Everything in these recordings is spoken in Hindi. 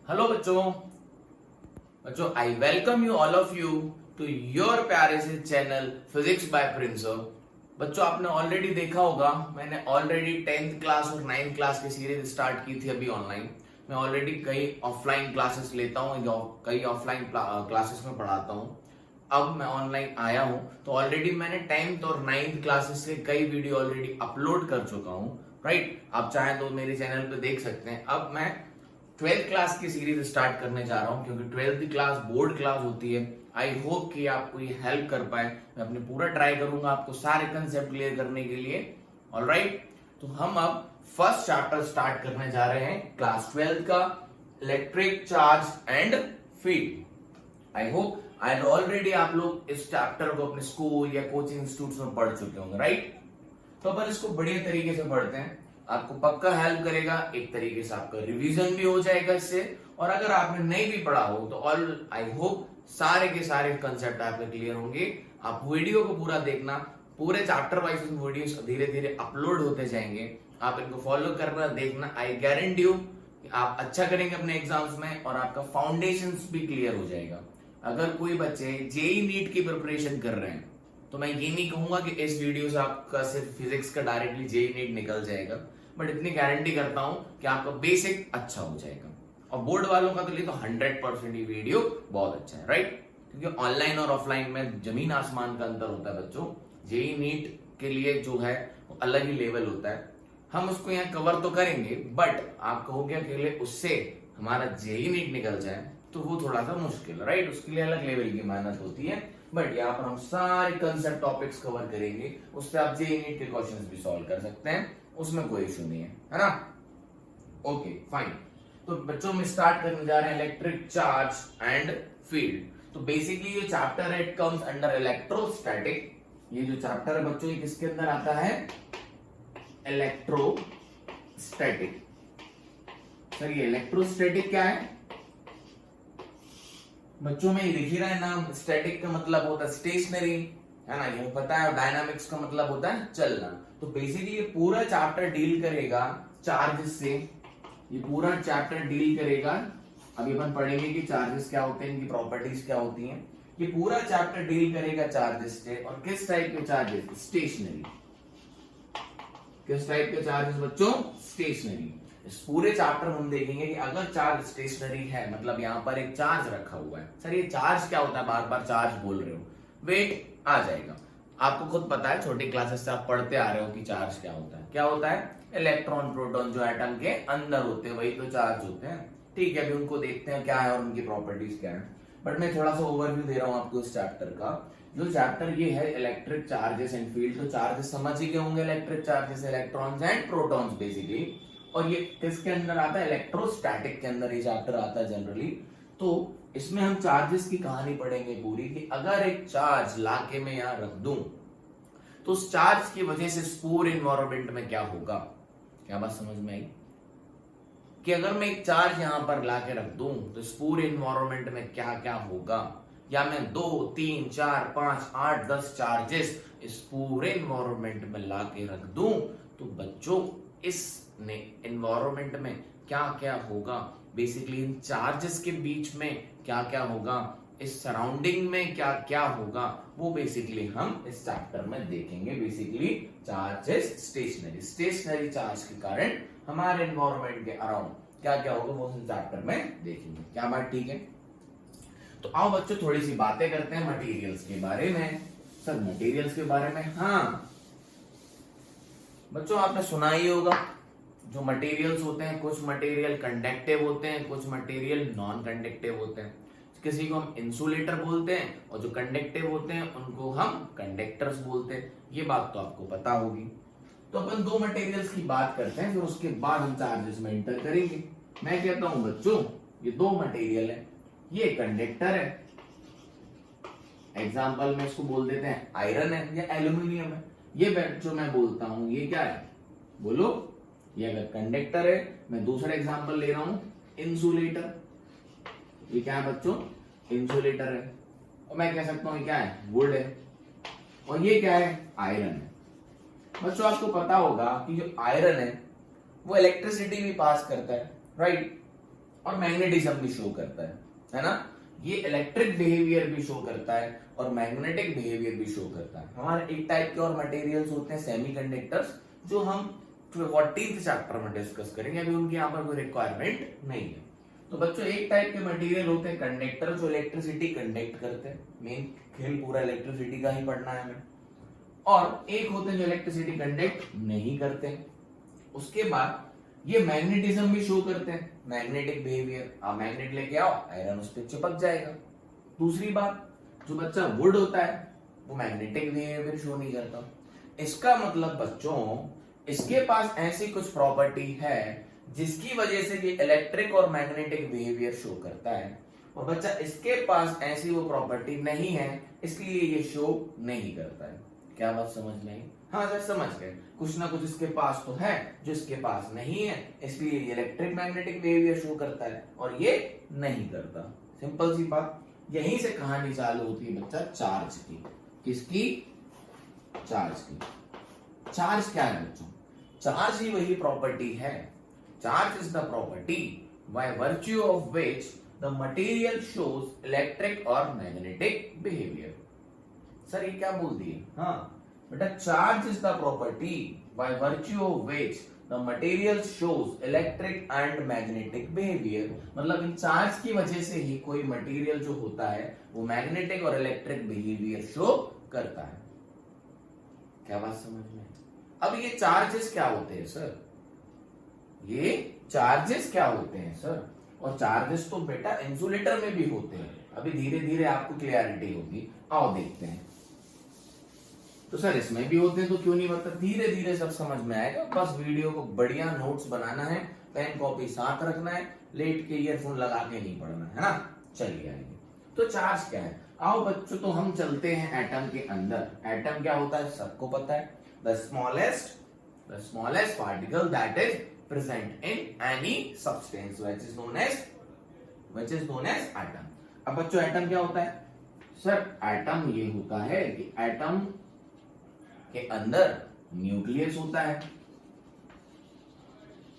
हेलो बच्चों बच्चों I welcome you all of you to your प्यारे से चैनल फिजिक्स बाय प्रिंस। बच्चों आपने ऑलरेडी देखा होगा, मैंने ऑलरेडी 10th क्लास और 9th क्लास की सीरीज स्टार्ट की थी अभी ऑनलाइन। मैं ऑलरेडी कई ऑफलाइन क्लासेस लेता हूँ, कई ऑफलाइन क्लासेस में पढ़ाता हूँ। अब मैं ऑनलाइन आया हूँ तो ऑलरेडी मैंने 10th और 9th क्लासेस के कई वीडियो ऑलरेडी अपलोड कर चुका हूँ। राइट, आप चाहें तो मेरे चैनल पे देख सकते हैं। अब मैं 12th क्लास की सीरीज स्टार्ट करने जा रहा हूं क्योंकि 12th क्लास बोर्ड क्लास होती है। आई होप कि आपको ये हेल्प कर पाए। मैं अपने पूरा ट्राई करूंगा आपको सारे कंसेप्ट क्लियर करने के लिए। ऑलराइट, तो हम अब फर्स्ट चैप्टर स्टार्ट करने जा रहे हैं क्लास 12 का, electric charge and field. I hope and already आप लोग इस चैप्टर को अपने स्कूल या कोचिंग इंस्टीट्यूट में पढ़ चुके होंगे। राइट, तो अपन इसको बढ़िया तरीके से पढ़ते हैं, आपको पक्का हेल्प करेगा। एक तरीके से आपका रिवीजन भी हो जाएगा इससे, और अगर आपने नहीं भी पढ़ा हो तो ऑल आई होप सारे के सारे कंसेप्ट आपके क्लियर होंगे। आप वीडियो को पूरा देखना, पूरे चैप्टर वाइज वीडियोस धीरे धीरे अपलोड होते जाएंगे, आप इनको फॉलो करना देखना। आई गारंटी यू आप अच्छा करेंगे अपने एग्जाम्स में और आपका फाउंडेशन भी क्लियर हो जाएगा। अगर कोई बच्चे जेई नीट की प्रिपरेशन कर रहे हैं तो मैं ये नहीं कहूंगा कि इस वीडियो से आपका सिर्फ फिजिक्स का डायरेक्टली जेई नीट निकल जाएगा, बट इतनी गारंटी करता हूं कि आपका बेसिक अच्छा हो जाएगा। और बोर्ड वालों का तो लिए तो 100% ये वीडियो बहुत अच्छा है। राइट, क्योंकि ऑनलाइन और ऑफलाइन में जमीन आसमान का अंतर होता है बच्चों। जेई नीट के लिए जो है वो अलग ही लेवल होता है। हम उसको यहाँ कवर तो करेंगे, बट आप कहोगे अकेले उससे हमारा जेई नीट निकल जाए तो वो थोड़ा सा मुश्किल है। राइट, उसके लिए अलग लेवल की मेहनत होती है, बट यहाँ पर हम सारे कंसेप्ट टॉपिक्स कवर करेंगे। उससे आप जेई नीट के क्वेश्चंस भी सॉल्व कर सकते हैं, उसमें कोई इशू नहीं है ना। ओके फाइन, तो बच्चों में स्टार्ट करने जा रहे हैं इलेक्ट्रिक चार्ज एंड फील्ड। तो बेसिकली ये चैप्टर है, इट कम्स अंडर इलेक्ट्रोस्टैटिक। ये जो चैप्टर है बच्चों ये किसके अंदर आता है? इलेक्ट्रोस्टैटिक। सर ये इलेक्ट्रोस्टैटिक क्या है बच्चों में? ये दिख ही रहा है नाम, स्टैटिक का मतलब होता है स्टेशनरी, है ना, ये पता है। डायनामिक्स का मतलब होता है चलना। तो बेसिकली ये पूरा चैप्टर डील करेगा चार्जेस से। ये पूरा चैप्टर डील करेगा, अभी अपन पढ़ेंगे कि चार्जेस क्या होते हैं, इनकी प्रॉपर्टीज क्या होती हैं। ये पूरा चैप्टर डील करेगा चार्जेस से। और किस टाइप के चार्जेस? स्टेशनरी। किस टाइप के चार्जेस बच्चों? स्टेशनरी। इस पूरे चैप्टर में हम देखेंगे कि अगर चार्ज स्टेशनरी है, मतलब यहाँ पर एक चार्ज रखा हुआ है। सर ये चार्ज क्या होता है, बार बार चार्ज बोल रहे हो? वेट आ जाएगा, आपको खुद पता है, छोटी क्लासेस से आप पढ़ते आ रहे हो कि चार्ज क्या होता है। क्या होता है? इलेक्ट्रॉन प्रोटॉन जो एटम के अंदर होते हैं वही तो चार्ज होते हैं। ठीक है, अभी उनको देखते हैं क्या है और उनकी प्रॉपर्टीज क्या है। बट मैं थोड़ा सा ओवरव्यू दे रहा हूँ आपको इस चैप्टर का। जो चैप्टर ये है इलेक्ट्रिक चार्जेस एंड फील्ड, तो चार्जेस समझ ही गए होंगे, electric charges electrons and protons basically. और ये किसके अंदर आता है? इलेक्ट्रोस्टैटिक के अंदर ये चैप्टर आता है जनरली। तो इसमें हम चार्जेस की कहानी पढ़ेंगे पूरी, कि अगर एक चार्ज लाके मैं यहां रख दूं तो उस चार्ज की वजह से पूरे इन्वायरमेंट में क्या होगा। क्या बात समझ में आई? कि अगर मैं एक चार्ज यहां पर लाके रख दूं तो इस पूरे इन्वायरमेंट में क्या क्या होगा, या मैं 2 3 4 5 8 10 चार्जेस इस पूरे इन्वायरमेंट में लाके रख दूं तो बच्चों इस इन्वायरमेंट में क्या क्या होगा, बेसिकली इन चार्जेस के बीच में क्या क्या होगा, इस सराउंडिंग में क्या क्या होगा, वो बेसिकली हम इस चैप्टर में देखेंगे। Basically charges stationary, stationary charge के कारण हमारे एनवायरनमेंट के अराउंड क्या क्या होगा वो इस चैप्टर में देखेंगे। क्या बात ठीक है? तो आओ बच्चों थोड़ी सी बातें करते हैं मटेरियल्स के बारे में। सर मटेरियल्स के बारे में, हाँ बच्चों आपने सुना ही होगा जो मटेरियल्स होते हैं, कुछ मटेरियल कंडक्टिव होते हैं, कुछ मटेरियल नॉन कंडक्टिव होते हैं। किसी को हम इंसुलेटर बोलते हैं और जो कंडक्टिव होते हैं उनको हम कंडक्टर्स बोलते हैं। ये बात तो आपको पता होगी। तो अपन दो मटेरियल्स की बात करते हैं, फिर उसके बाद हम चार्जेस में एंटर करेंगे। मैं कहता हूं बच्चों ये दो मटेरियल है, ये कंडक्टर है, एग्जाम्पल में इसको बोल देते हैं आयरन है या एल्यूमिनियम है। ये जो मैं बोलता हूं ये क्या है बोलो? ये अगर कंडक्टर है, मैं दूसरा एग्जांपल ले रहा हूं इंसुलेटर। ये क्या है बच्चों? इंसुलेटर है। और मैं कह सकता हूं ये क्या है? वुड है। और ये क्या है? आयरन है। बच्चों आपको पता होगा कि जो आयरन है वो इलेक्ट्रिसिटी भी पास करता है, राइट? और मैग्नेटिज्म भी शो करता है ना। ये इलेक्ट्रिक बिहेवियर भी शो करता है और मैग्नेटिक बिहेवियर भी शो करता है। हमारे एक टाइप के और मटेरियल्स होते हैं सेमीकंडक्टर्स, जो हम 14th चैप्टर में डिस्कस करेंगे, अभी उनकी यहाँ पर कोई रिक्वायरमेंट नहीं है। तो बच्चों एक टाइप के मटेरियल होते हैं कंडक्टर, जो इलेक्ट्रिसिटी कंडक्ट करते हैं। मेन खेल पूरा इलेक्ट्रिसिटी का ही पढ़ना है हमें। और एक होते हैं जो इलेक्ट्रिसिटी कंडक्ट नहीं करते हैं। उसके बाद ये मैग्नेटिज्म भी शो करते हैं, मैग्नेटिक बिहेवियर। आप मैग्नेट लेके आओ, आयरन उस पर चिपक जाएगा। दूसरी बात, जो बच्चा वुड होता है वो मैग्नेटिक बिहेवियर शो नहीं करता। इसका मतलब बच्चों इसके पास ऐसी कुछ प्रॉपर्टी है जिसकी वजह से ये इलेक्ट्रिक और मैग्नेटिक बिहेवियर शो करता है, और बच्चा इसके पास ऐसी वो प्रॉपर्टी नहीं है, इसलिए ये शो नहीं करता है। क्या बात समझ में आई? हाँ सर समझ गए। कुछ ना कुछ इसके पास तो है जो इसके पास नहीं है, इसलिए ये इलेक्ट्रिक मैग्नेटिक बिहेवियर शो करता है और ये नहीं करता। सिंपल सी बात। यहीं से कहानी चालू होती है बच्चा चार्ज की। किसकी? चार्ज की। चार्ज क्या है बच्चों? चार्ज ही वही प्रॉपर्टी है। Charge is the property by virtue of which the material shows electric और मैग्नेटिक बिहेवियर। सर ये क्या बोल दिए? हाँ बेटा, charge is the property by virtue of which the material shows electric and magnetic behaviour. मतलब इन चार्ज की वजह से ही कोई मटेरियल जो होता है वो मैग्नेटिक और इलेक्ट्रिक बिहेवियर शो करता है। क्या बात समझ में? अब ये चार्जेस क्या होते हैं सर? ये चार्जेस क्या होते हैं सर? और चार्जेस तो बेटा इंसुलेटर में भी होते हैं। अभी धीरे धीरे आपको क्लियरिटी होगी, आओ देखते हैं। तो सर इसमें भी होते हैं तो क्यों नहीं बता, धीरे धीरे सब समझ में आएगा। बस वीडियो को बढ़िया नोट्स बनाना है, पेन कॉपी साथ रखना है, लेट के ईयरफोन लगा के नहीं पढ़ना है ना। चलिए आइए। तो चार्ज क्या है? आओ बच्चों, तो हम चलते हैं एटम के अंदर। एटम क्या होता है सबको पता है, the smallest particle that is present in any substance which is known as atom. अब बच्चों एटम क्या होता है? सर एटम ये होता है कि एटम के अंदर न्यूक्लियस होता है।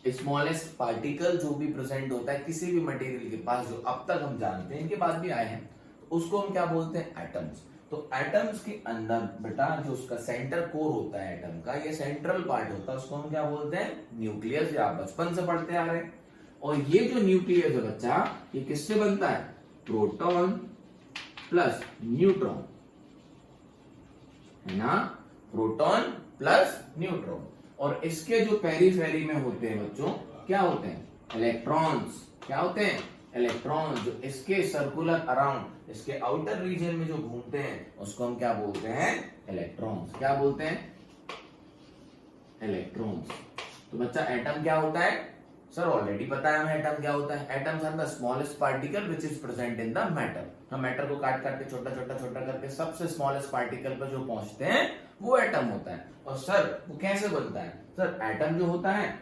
स्मॉलेस्ट पार्टिकल जो भी प्रेजेंट होता है किसी भी मटेरियल के पास, जो अब तक हम जानते हैं, इनके बाद भी आए हैं, तो उसको हम क्या बोलते हैं? एटम्स। तो एटम्स के अंदर बेटा जो उसका सेंटर कोर होता है एटम का, ये सेंट्रल पार्ट होता है, उसको हम क्या बोलते हैं? न्यूक्लियस। या आप बचपन से पढ़ते आ रहे हैं। और ये जो न्यूक्लियस है बच्चा, ये किससे बनता है? प्रोटॉन प्लस न्यूट्रॉन, है ना। Proton plus neutron. और इसके जो पेरीफेरी में होते हैं बच्चों, क्या होते हैं? इलेक्ट्रॉन्स। क्या होते हैं? इलेक्ट्रॉन। जो इसके सर्कुलर अराउंड, इसके आउटर रीजन में जो घूमते हैं, उसको हम क्या बोलते हैं? इलेक्ट्रॉन्स। क्या बोलते हैं? इलेक्ट्रॉन्स। तो बच्चा एटम क्या होता है? सर ऑलरेडी पता है हमें एटम क्या होता है। Atoms are the smallest particle which is present in the matter. हम मैटर को काट काट के छोटा छोटा करके सबसे स्मॉलेस्ट पार्टिकल पर जो पहुंचते हैं वो एटम होता है। और सर वो कैसे बनता है? सर एटम जो होता है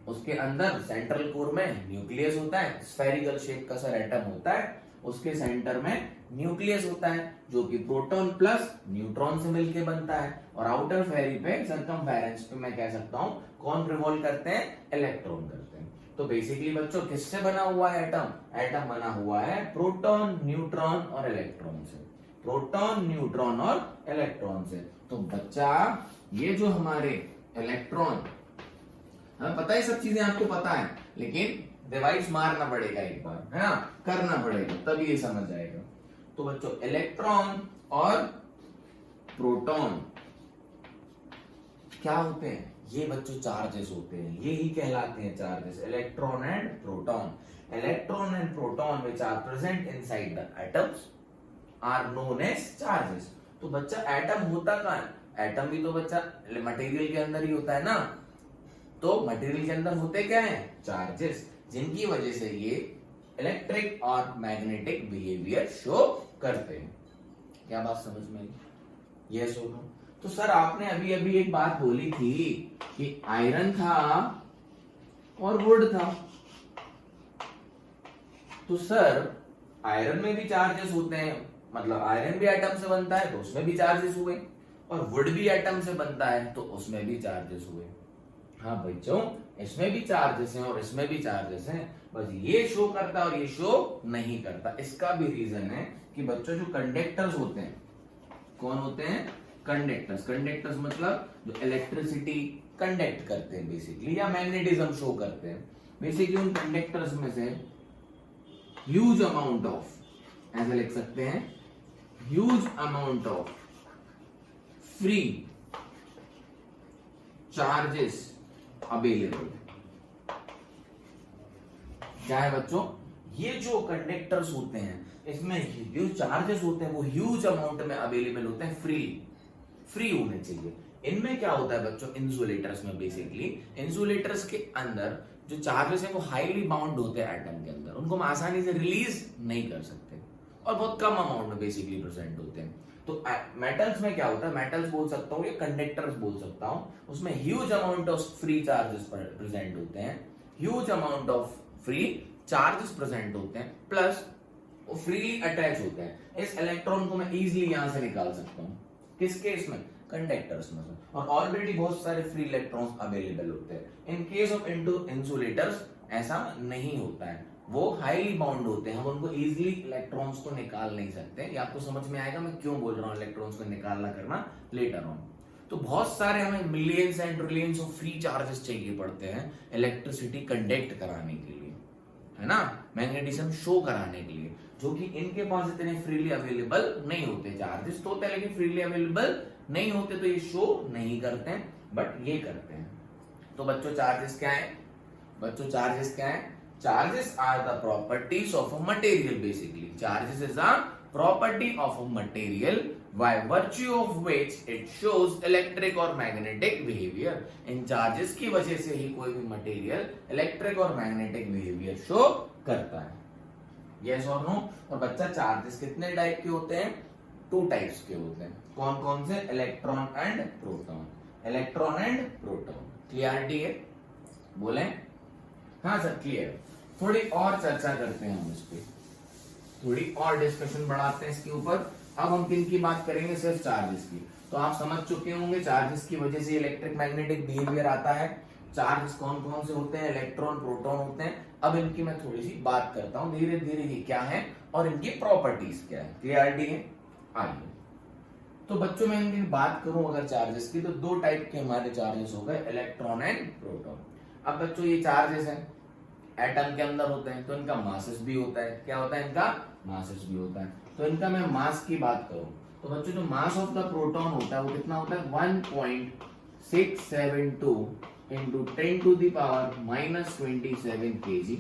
उसके अंदर सेंट्रल कोर में न्यूक्लियस होता है, स्फेरिकल शेप का सर एटम होता है। उसके सेंटर में न्यूक्लियस होता है जो कि प्रोटॉन प्लस न्यूट्रॉन से मिलके बनता है। और आउटर फेरी पे, सर्कमफेरेंस पे मैं कह सकता हूं कौन रिवॉल्व करते हैं? इलेक्ट्रॉन करते हैं। तो बेसिकली बच्चों किससे बना हुआ है एटम? एटम बना हुआ है प्रोटॉन, न्यूट्रॉन और इलेक्ट्रॉन से। प्रोटॉन, न्यूट्रॉन और इलेक्ट्रॉन से। तो बच्चा ये जो हमारे इलेक्ट्रॉन, हमें पता है सब चीजें, आपको पता है, लेकिन डिवाइस मारना पड़ेगा एक बार, है ना, करना पड़ेगा, तभी ये समझ आएगा। तो बच्चों इलेक्ट्रॉन और प्रोटॉन क्या होते हैं? ये बच्चों चार्जेस होते हैं, ये ही कहलाते हैं charges. Electron and proton. Electron and proton which are present inside the atoms are known as charges. तो बच्चा एटम होता कहां है? एटम भी तो बच्चा मटेरियल के अंदर ही होता है ना। तो मटेरियल के अंदर होते क्या है? चार्जेस, जिनकी वजह से ये इलेक्ट्रिक और मैग्नेटिक बिहेवियर शो करते हैं। क्या बात समझ में आई? यस और नो? तो सर आपने अभी अभी एक बात बोली थी कि आयरन था और वुड था। तो सर आयरन में भी चार्जेस होते हैं, मतलब आयरन भी एटम से बनता है तो उसमें भी चार्जेस हुए, और वुड भी एटम से बनता है तो उसमें भी चार्जेस हुए। हाँ बच्चों, इसमें भी चार्जेस हैं और इसमें भी चार्जेस हैं, बस ये शो करता है और ये शो नहीं करता। इसका भी रीजन है कि बच्चों जो कंडक्टर्स होते हैं, कौन होते हैं? कंडक्टर्स। कंडक्टर्स मतलब जो इलेक्ट्रिसिटी कंडक्ट करते हैं बेसिकली, या मैग्नेटिज्म शो करते हैं बेसिकली। उन कंडक्टर्स में से ह्यूज अमाउंट ऑफ, ऐसे लिख सकते हैं, huge amount of free charges available. क्या है बच्चों? ये जो कंडक्टर्स होते हैं इसमें जो चार्जेस होते हैं वो ह्यूज अमाउंट में अवेलेबल होते हैं, फ्री होने चाहिए। इनमें क्या होता है बच्चों? इंसुलेटर्स में बेसिकली, इंसुलेटर्स के अंदर जो चार्जेस हैं वो हाईली बाउंड होते हैं एटम के अंदर, उनको हम आसानी से रिलीज नहीं कर सकते और बहुत कम अमाउंट में बेसिकली प्रेजेंट होते हैं। तो मेटल्स में क्या होता है? मेटल्स बोल सकता हूँ या कंडक्टर्स बोल सकता हूँ, उसमें huge amount of free charges present होते हैं, huge amount of free charges present होते हैं, प्लस वो फ्रीली अटैच होते हैं। इस इलेक्ट्रॉन को मैं इजीली यहां से निकाल सकता हूँ, किस केस में? कंडक्टर्स में। और ऑलरेडी बहुत सारे फ्री इलेक्ट्रॉन्स अवेलेबल होते हैं। इन केस ऑफ इंसुलेटर्स ऐसा नहीं होता है, वो हाईली बाउंड होते हैं, हम उनको इजीली इलेक्ट्रॉन्स को निकाल नहीं सकते। ये आपको समझ में आएगा मैं क्यों बोल रहा हूँ इलेक्ट्रॉन्स को निकालना करना लेटर ऑन। तो बहुत सारे हमें millions and trillions of free charges चाहिए पड़ते हैं इलेक्ट्रिसिटी कंडक्ट कराने के लिए, है ना, मैग्नेटिज्म शो कराने के लिए, जो कि इनके पास इतने फ्रीली अवेलेबल नहीं होते। चार्जेस तो होते हैं लेकिन फ्रीली अवेलेबल नहीं होते, तो ये शो नहीं करते हैं, बट ये करते हैं। तो बच्चों चार्जेस क्या है? बच्चों चार्जेस क्या है? Charges are the properties of a material basically. Charges is a property of a material by virtue of which it shows electric और magnetic behavior। इन चार्जेस की वजह से ही कोई भी मटेरियल इलेक्ट्रिक और मैग्नेटिक बिहेवियर शो करता है। यस और नो? और बच्चा चार्जेस कितने टाइप के होते हैं? 2 टाइप्स के होते हैं। कौन कौन से? Electron and proton. Electron and proton. Clarity है? बोले? हाँ सर क्लियर। थोड़ी और चर्चा करते हैं हम इस पे, थोड़ी और डिस्कशन बढ़ाते हैं इसके ऊपर। अब हम किन की बात करेंगे? सिर्फ चार्जेस की। तो आप समझ चुके होंगे चार्जेस की वजह से इलेक्ट्रिक मैग्नेटिक बिहेवियर आता है। चार्जेस कौन कौन से होते हैं? इलेक्ट्रॉन प्रोटॉन होते हैं। अब इनकी मैं थोड़ी सी बात करता हूं धीरे धीरे, ये क्या है और इनकी प्रॉपर्टीज क्या है। क्लियरिटी है? आइए तो बच्चों मैं इनकी बात करूं अगर चार्जेस की, तो 2 टाइप के हमारे चार्जेस हो गए, इलेक्ट्रॉन एंड प्रोटॉन। अब बच्चों ये चार्जेस हैं एटम के अंदर होते हैं, तो इनका मासेस भी होता है। क्या होता है? इनका मासेस भी होता है। तो इनका मैं मास की बात करूं तो बच्चों जो मास ऑफ द प्रोटॉन होता है वो कितना होता है? 1.672 into 10 to the power -27 kg।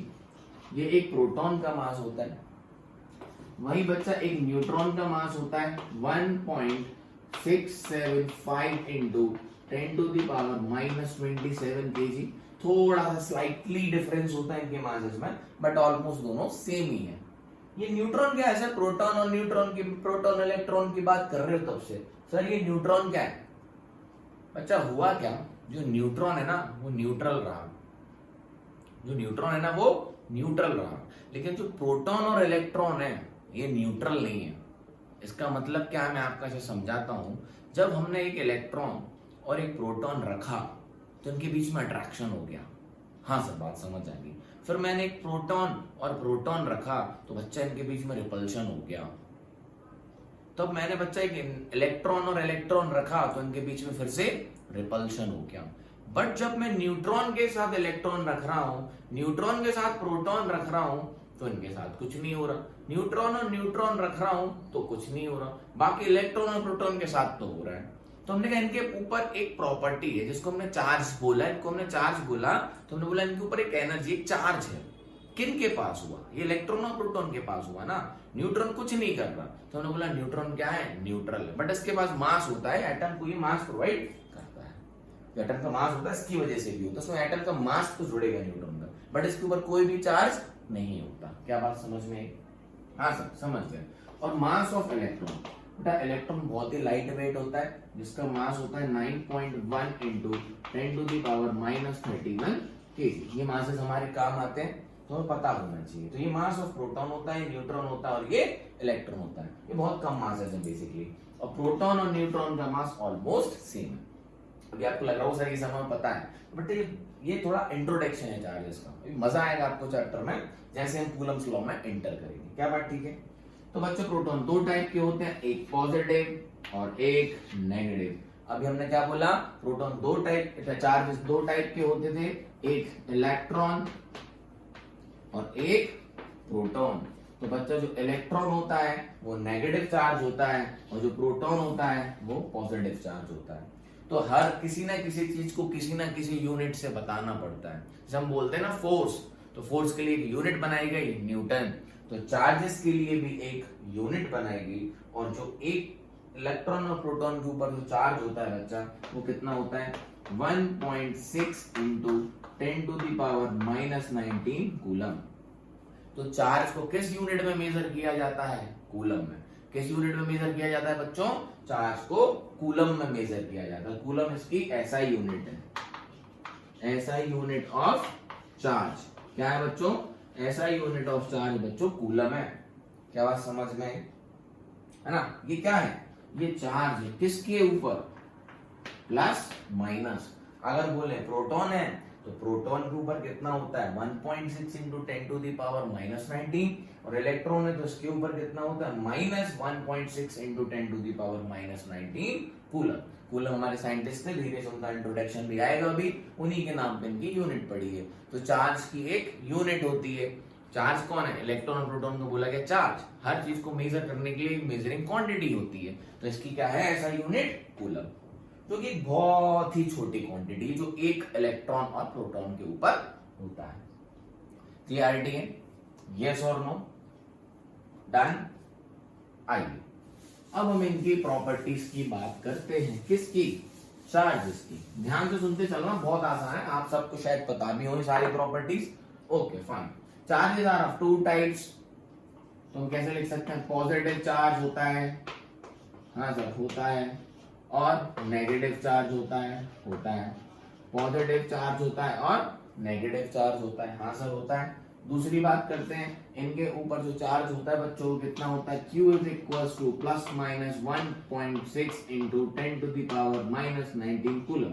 ये एक प्रोटॉन का मास होता है। वही बच्चा एक न्यूट्रॉन का मास होता है 1.675 into 10 to the power -27 kg। थोड़ा सा स्लाइटली डिफरेंस होता है इनके मासेस में, बट ऑलमोस्ट दोनों सेम ही है। ये न्यूट्रॉन क्या है सर? प्रोटॉन और न्यूट्रॉन की, प्रोटॉन इलेक्ट्रॉन की बात कर रहे हो तब से। सर ये न्यूट्रॉन क्या है? बच्चा हुआ क्या, जो न्यूट्रॉन है ना वो न्यूट्रल रहा, जो न्यूट्रॉन है ना वो न्यूट्रल रहा, लेकिन जो प्रोटॉन और इलेक्ट्रॉन है ये न्यूट्रल नहीं है। इसका मतलब क्या है मैं आपको ऐसे समझाता हूं। जब हमने एक इलेक्ट्रॉन और एक प्रोटॉन रखा तो इनके बीच में अट्रैक्शन हो गया। हाँ सर बात समझ आ गई। फिर मैंने एक प्रोटॉन और प्रोटॉन रखा तो बच्चा इनके बीच में रिपल्शन हो गया। तब मैंने बच्चा एक इलेक्ट्रॉन और इलेक्ट्रॉन रखा तो इनके बीच में फिर से रिपल्शन हो गया। बट जब मैं न्यूट्रॉन के साथ इलेक्ट्रॉन रख रहा हूं, न्यूट्रॉन के साथ प्रोटॉन रख रहा हूं, तो इनके साथ कुछ नहीं हो रहा। न्यूट्रॉन और न्यूट्रॉन रख रहा हूं तो कुछ नहीं हो रहा। बाकी इलेक्ट्रॉन और प्रोटॉन के साथ तो हो रहा है। तो हमने कहा इनके ऊपर एक प्रॉपर्टी है जिसको हमने चार्ज बोला। इनको हमने चार्ज बोला तो हमने बोला इनके ऊपर एक एनर्जी, एक चार्ज है। किन के पास हुआ? ये इलेक्ट्रॉन और प्रोटॉन के पास हुआ ना। न्यूट्रॉन कुछ नहीं कर रहा तो हमने बोला न्यूट्रॉन क्या है? न्यूट्रल है। बट इसके पास मास होता है, एटम को ये मास प्रोवाइड करता है। एटम का मास होता है, इसकी वजह से भी होता है। इसमें एटम का मास तो जुड़ेगा न्यूट्रॉन का, बट इसके ऊपर कोई भी चार्ज नहीं होता। क्या बात समझ में आई? हाँ सर समझ गए। और मास ऑफ इलेक्ट्रॉन, बेटा इलेक्ट्रॉन बहुत ही लाइट वेट होता है जिसका मास होता है 9.1 into 10 to the power -31 kg। ये मासेस हमारे काम आते हैं तो हमें पता होना चाहिए। तो ये मास ऑफ प्रोटॉन होता है, न्यूट्रॉन होता है और ये इलेक्ट्रॉन होता है। ये बहुत कम मासेस है बेसिकली। और प्रोटॉन और न्यूट्रॉन का मास ऑलमोस्ट सेम है। अभी आपको लग रहा हो सर ये समय पता है, बट ये थोड़ा इंट्रोडक्शन है चार्जेस का, अभी मजा आएगा आपको चैप्टर में जैसे हम कूलम्स लॉ में एंटर करेंगे। क्या बात ठीक है? तो बच्चों प्रोटॉन दो टाइप के होते हैं, एक पॉजिटिव और एक नेगेटिव। अभी हमने क्या बोला, प्रोटॉन दो टाइप, चार्जेस दो टाइप के होते थे, एक इलेक्ट्रॉन और एक प्रोटॉन। तो बच्चा जो इलेक्ट्रॉन होता है वो नेगेटिव चार्ज होता है और जो प्रोटॉन होता है वो पॉजिटिव चार्ज होता है। तो हर किसी ना किसी चीज को किसी ना किसी यूनिट से बताना पड़ता है। जैसे हम बोलते हैं ना फोर्स, तो फोर्स के लिए एक यूनिट बनाई गई न्यूटन, तो चार्जेस के लिए भी एक यूनिट बनाएगी। और जो एक इलेक्ट्रॉन और प्रोटॉन के ऊपर जो चार्ज होता है बच्चा, वो कितना होता है 1.6 into 10 to the power -19 coulomb. तो चार्ज को किस यूनिट में मेजर किया जाता है? कूलम में। किस यूनिट में मेजर किया जाता है बच्चों? चार्ज को कूलम में मेजर किया जाता है। कूलम इसकी एसआई यूनिट है, एसआई यूनिट ऑफ चार्ज। क्या है बच्चों? एसआई यूनिट ऑफ चार्ज बच्चों कूलम है। क्या बात समझ में है ना? ये क्या है? ये चार्ज है किसके ऊपर? Plus minus. अगर बोले प्रोटॉन है तो प्रोटॉन के ऊपर कितना होता है 1.6 इंटू 10 टू दी पावर -19, और इलेक्ट्रॉन है तो इसके ऊपर कितना होता है -1.6 into 10 to the power -19 coulomb. Coulomb हमारे साइंटिस्ट थे, धीरे से उनका इंट्रोडक्शन भी आएगा, अभी उन्हीं के नाम पे इनकी यूनिट पड़ी है। तो चार्ज की एक यूनिट होती है। चार्ज कौन है? इलेक्ट्रॉन और प्रोटॉन को बोला गया चार्ज। हर चीज को मेजर करने के लिए मेजरिंग क्वांटिटी होती है, तो इसकी क्या है ऐसा यूनिट? कूलम। जो कि बहुत ही छोटी क्वांटिटी जो एक इलेक्ट्रॉन और प्रोटॉन के ऊपर होता है। क्लियरिटी है? यस और नो? डन? आइए अब हम इनकी प्रॉपर्टीज की बात करते हैं। किसकी? चार्जेस की। ध्यान से सुनते चलना, बहुत आसान है, आप सबको शायद पता भी हो सारी properties. Okay fine. Charges are of two types. तो हम कैसे लिख सकते हैं? पॉजिटिव चार्ज होता है, हाँ सर होता है, और नेगेटिव चार्ज होता है, पॉजिटिव चार्ज होता है और नेगेटिव चार्ज होता है, हाँ सर होता है। दूसरी बात करते हैं, इनके ऊपर जो चार्ज होता है बच्चों कितना होता है? Q is equals to plus minus 1.6 into 10 to the power -19 coulomb.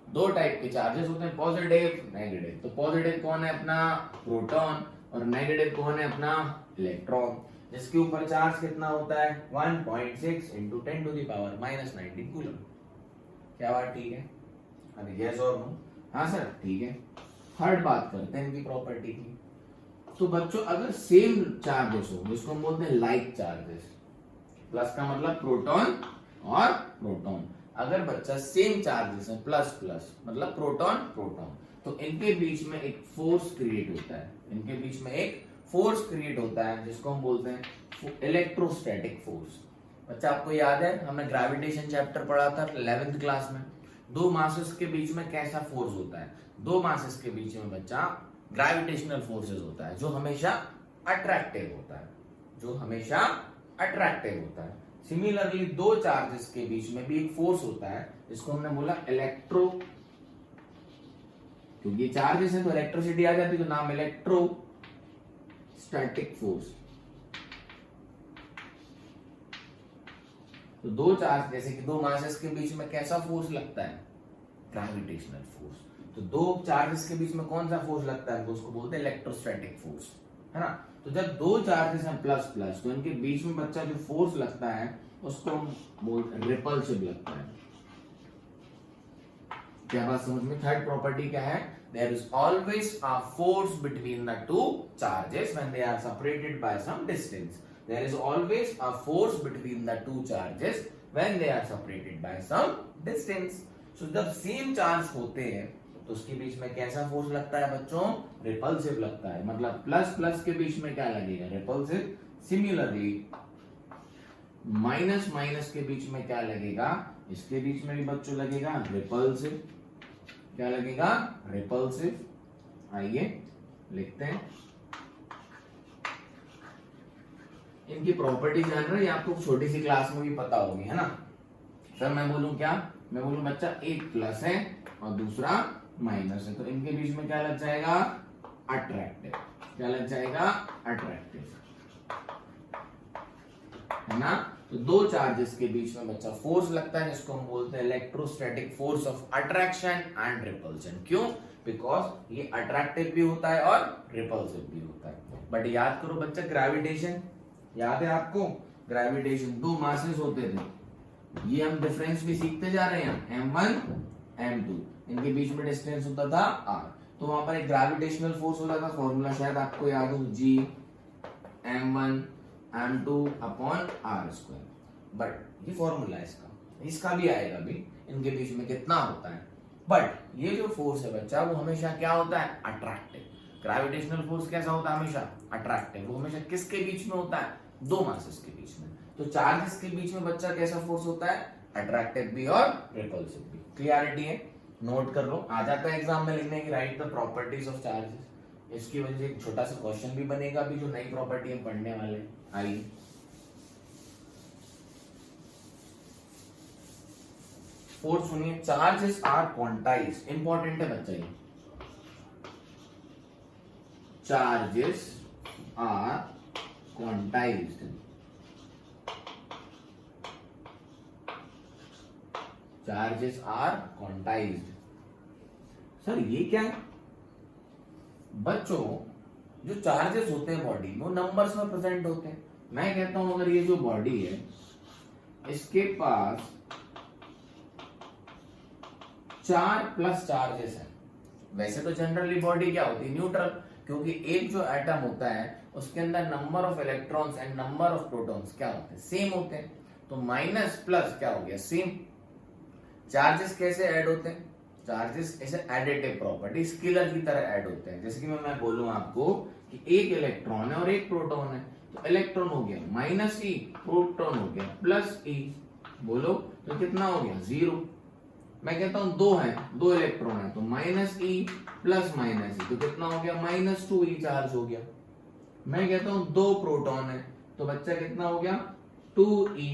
दो टाइप के चार्जेस होते हैं, पॉजिटिव नेगेटिव। तो पॉजिटिव कौन है? अपना प्रोटॉन, और नेगेटिव कौन है? अपना इलेक्ट्रॉन, जिसके ऊपर चार्ज कितना होता है 1.6 into 10 to the power -19 coulomb. क्या बात ठीक है? अरे यस और नो? हाँ सर ठीक है। थर्ड बात करते हैं इनकी प्रॉपर्टी की। तो बच्चों अगर सेम चार्जेस हो, जिसको हम बोलते हैं लाइक चार्जेस, प्लस का मतलब प्रोटॉन और प्रोटॉन, अगर बच्चा सेम चार्जेस है प्लस प्लस मतलब प्रोटॉन प्रोटॉन, तो इनके बीच में एक फोर्स क्रिएट होता है, इनके बीच में एक फोर्स क्रिएट होता है जिसको हम बोलते हैं इलेक्ट्रोस्टैटिक फोर्स। बच्चा आपको याद है हमने ग्रेविटेशन चैप्टर पढ़ा था 11th क्लास में, दो मासेस के बीच में कैसा फोर्स होता है? दो मासेस के बीच में बच्चा ग्रेविटेशनल फोर्सेस होता है जो हमेशा अट्रैक्टिव होता है, जो हमेशा अट्रैक्टिव होता है। सिमिलरली दो चार्जेस के बीच में भी एक फोर्स होता है जिसको हमने बोला इलेक्ट्रो, क्योंकि चार्जेस है तो इलेक्ट्रिसिटी आ जाती है, तो नाम इलेक्ट्रो स्टैटिक फोर्स। तो दो चार्ज जैसे कि दो मासेस के बीच में कैसा फोर्स लगता है? Gravitational force. तो दो चार्जेस के बीच में कौन सा फोर्स लगता है? उसको बोलते हैं इलेक्ट्रोस्टैटिक फोर्स, है ना। तो जब दो चार्जेस हैं प्लस प्लस, तो इनके बीच में बच्चा जो फोर्स लगता है उसको हम बोलते हैं रिपल्सिव लगता है। क्या बात समझ में? थर्ड प्रॉपर्टी क्या है? There is always a force between the two charges when they are separated by some distance. There is always a force between the two charges when they are separated by some distance. So जब सेम चार्ज होते हैं तो उसके बीच में कैसा फोर्स लगता है बच्चों? रिपल्सिव लगता है। मतलब प्लस प्लस के बीच में क्या लगेगा? रिपल्सिव। सिमिलरली माइनस माइनस के बीच में क्या लगेगा? इसके बीच में भी बच्चों लगेगा रिपल्सिव। क्या लगेगा? रिपल्सिव। आइए लिखते हैं इनकी प्रॉपर्टी जान रहे हैं, आपको छोटी सी क्लास में भी पता होगी, है ना। सर मैं बोलूं क्या? मैं बोलूं बच्चा एक प्लस है और दूसरा माइनस है, तो इनके बीच में क्या लग जाएगा? अट्रैक्टिव। क्या लग जाएगा? अट्रैक्टिव, है ना। तो दो चार्जेस के बीच में बच्चा फोर्स लगता है जिसको हम बोलते हैं electrostatic force of attraction and repulsion. क्यों? बिकॉज ये अट्रैक्टिव भी होता है और रिपल्सिव भी होता है। बट याद करो बच्चा, ग्रेविटेशन याद है आपको? ग्रेविटेशन दो मासेस होते थे, ये हम डिफरेंस भी सीखते जा रहे हैं, m1 m2, इनके बीच में डिस्टेंस होता था r, तो वहां पर एक ग्रेविटेशनल फोर्स होता था, फॉर्मूला शायद आपको याद हो, g m1 m2 upon r square. But ये फॉर्मूला है इसका भी आएगा भी, इनके बीच में कितना होता है। बट ये जो फोर्स है बच्चा वो हमेशा क्या होता है? अट्रैक्टिव। ग्रेविटेशनल फोर्स कैसा होता है? हमेशा अट्रैक्टिव। वो हमेशा किसके बीच में होता है? दो मासेस के बीच में। तो चार्जेस के बीच में बच्चा कैसा फोर्स होता है? अट्रैक्टिव भी और रिपल्सिव भी। क्लियरिटी है? नोट कर लो, आ जाता है एग्जाम में लिखने की, right the properties of charges. इसकी वजह से एक छोटा सा क्वेश्चन भी बनेगा भी, जो नई प्रॉपर्टी हम पढ़ने वाले। आइए फोर्स सुनिए, चार्जेस आर क्वांटाइज्ड। इंपॉर्टेंट है बच्चा ये, charges are quantized. Charges are quantized. Sir ये क्या है? बच्चों जो चार्जेस होते हैं बॉडी में वो नंबर्स में प्रेजेंट होते हैं। मैं कहता हूं अगर ये जो बॉडी है इसके पास 4 प्लस चार्जेस है, वैसे तो जनरली बॉडी क्या होती है? न्यूट्रल, क्योंकि एक जो एटम होता है उसके अंदर number of electrons and number of protons क्या होते हैं? सेम होते हैं। तो माइनस प्लस क्या हो गया? सेम। चार्जेस कैसे ऐड होते हैं? चार्जेस ऐसे एडिटिव प्रॉपर्टी, स्केलर की तरह ऐड होते हैं। जैसे कि मैं बोलूं आपको कि एक इलेक्ट्रॉन है और एक प्रोटॉन है, तो इलेक्ट्रॉन हो गया माइनस ई, प्रोटॉन हो गया प्लस ई। बोलो तो कितना हो गया? 0। मैं कहता हूं दो है, दो इलेक्ट्रॉन है, तो माइनस ई प्लस माइनस ई, तो कितना हो गया? -2e चार्ज हो गया। मैं कहता हूं दो प्रोटॉन है, तो बच्चा कितना हो गया? 2e।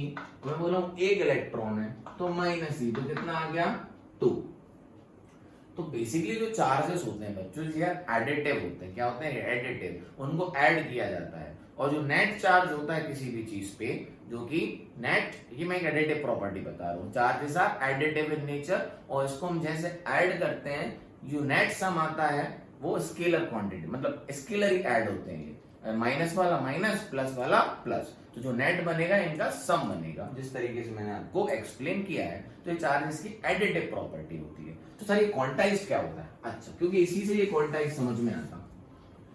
मैं बोला हूं एक इलेक्ट्रॉन है तो -e, तो कितना आ गया? 2। तो बेसिकली जो चार्जेस होते हैं बच्चों यार एडिटिव होते हैं। क्या होते हैं? एडिटिव, उनको ऐड किया जाता है। और जो नेट चार्ज होता है किसी भी चीज पे, जो कि नेट, ये मैं एक एडिटिव प्रॉपर्टी बता रहा हूँ, charges are additive in nature, और इसको हम जैसे ऐड करते हैं, जो नेट सम आता है वो स्केलर क्वांटिटी, मतलब स्केलर ही ऐड होते हैं। माइनस वाला माइनस, प्लस वाला प्लस, तो जो नेट बनेगा इनका सम बनेगा। जिस तरीके से मैंने आपको एक्सप्लेन किया है, तो ये चार्जेस की एडिटिव प्रॉपर्टी होती है। तो सर ये क्वांटाइज्ड क्या होता है? अच्छा, क्योंकि इसी से ये क्वांटाइज्ड समझ में आता।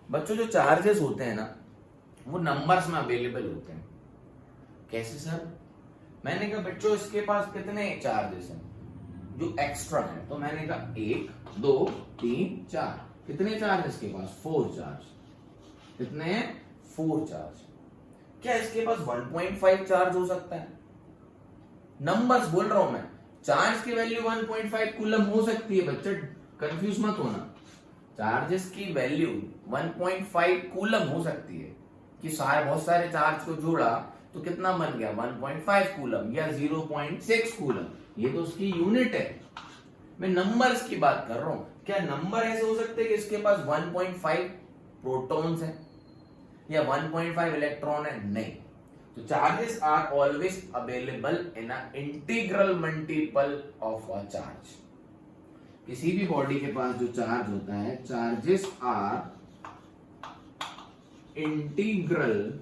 बच्चों जो चार्जेस होते हैं ना वो नंबर्स में अवेलेबल होते हैं। कैसे सर? मैंने कहा बच्चों इसके पास कितने चार्जेस हैं जो एक्स्ट्रा है, तो मैंने कहा 1 2 3 4। कितने चार्ज इसके पास? 4 चार्ज। कितने हैं? 4 चार्ज। क्या इसके पास 1.5 चार्ज हो सकता है? नंबर्स बोल रहा हूं मैं, चार्ज की वैल्यू 1.5 कूलम हो सकती है बच्चा, कंफ्यूज मत होना। चार्जेस की वैल्यू 1.5 कूलम हो सकती है कि बहुत सारे चार्ज को जोड़ा तो कितना बन गया? 1.5 कूलम या 0.6 कूलम, ये तो उसकी यूनिट है। मैं नंबर्स की बात कर रहा हूं। क्या नंबर ऐसे हो सकते हैं कि इसके पास 1.5 प्रोटॉन्स है या 1.5 इलेक्ट्रॉन है? नहीं। तो charges are always available in a integral multiple of a charge. किसी भी बॉडी के पास जो चार्ज होता है, charges are integral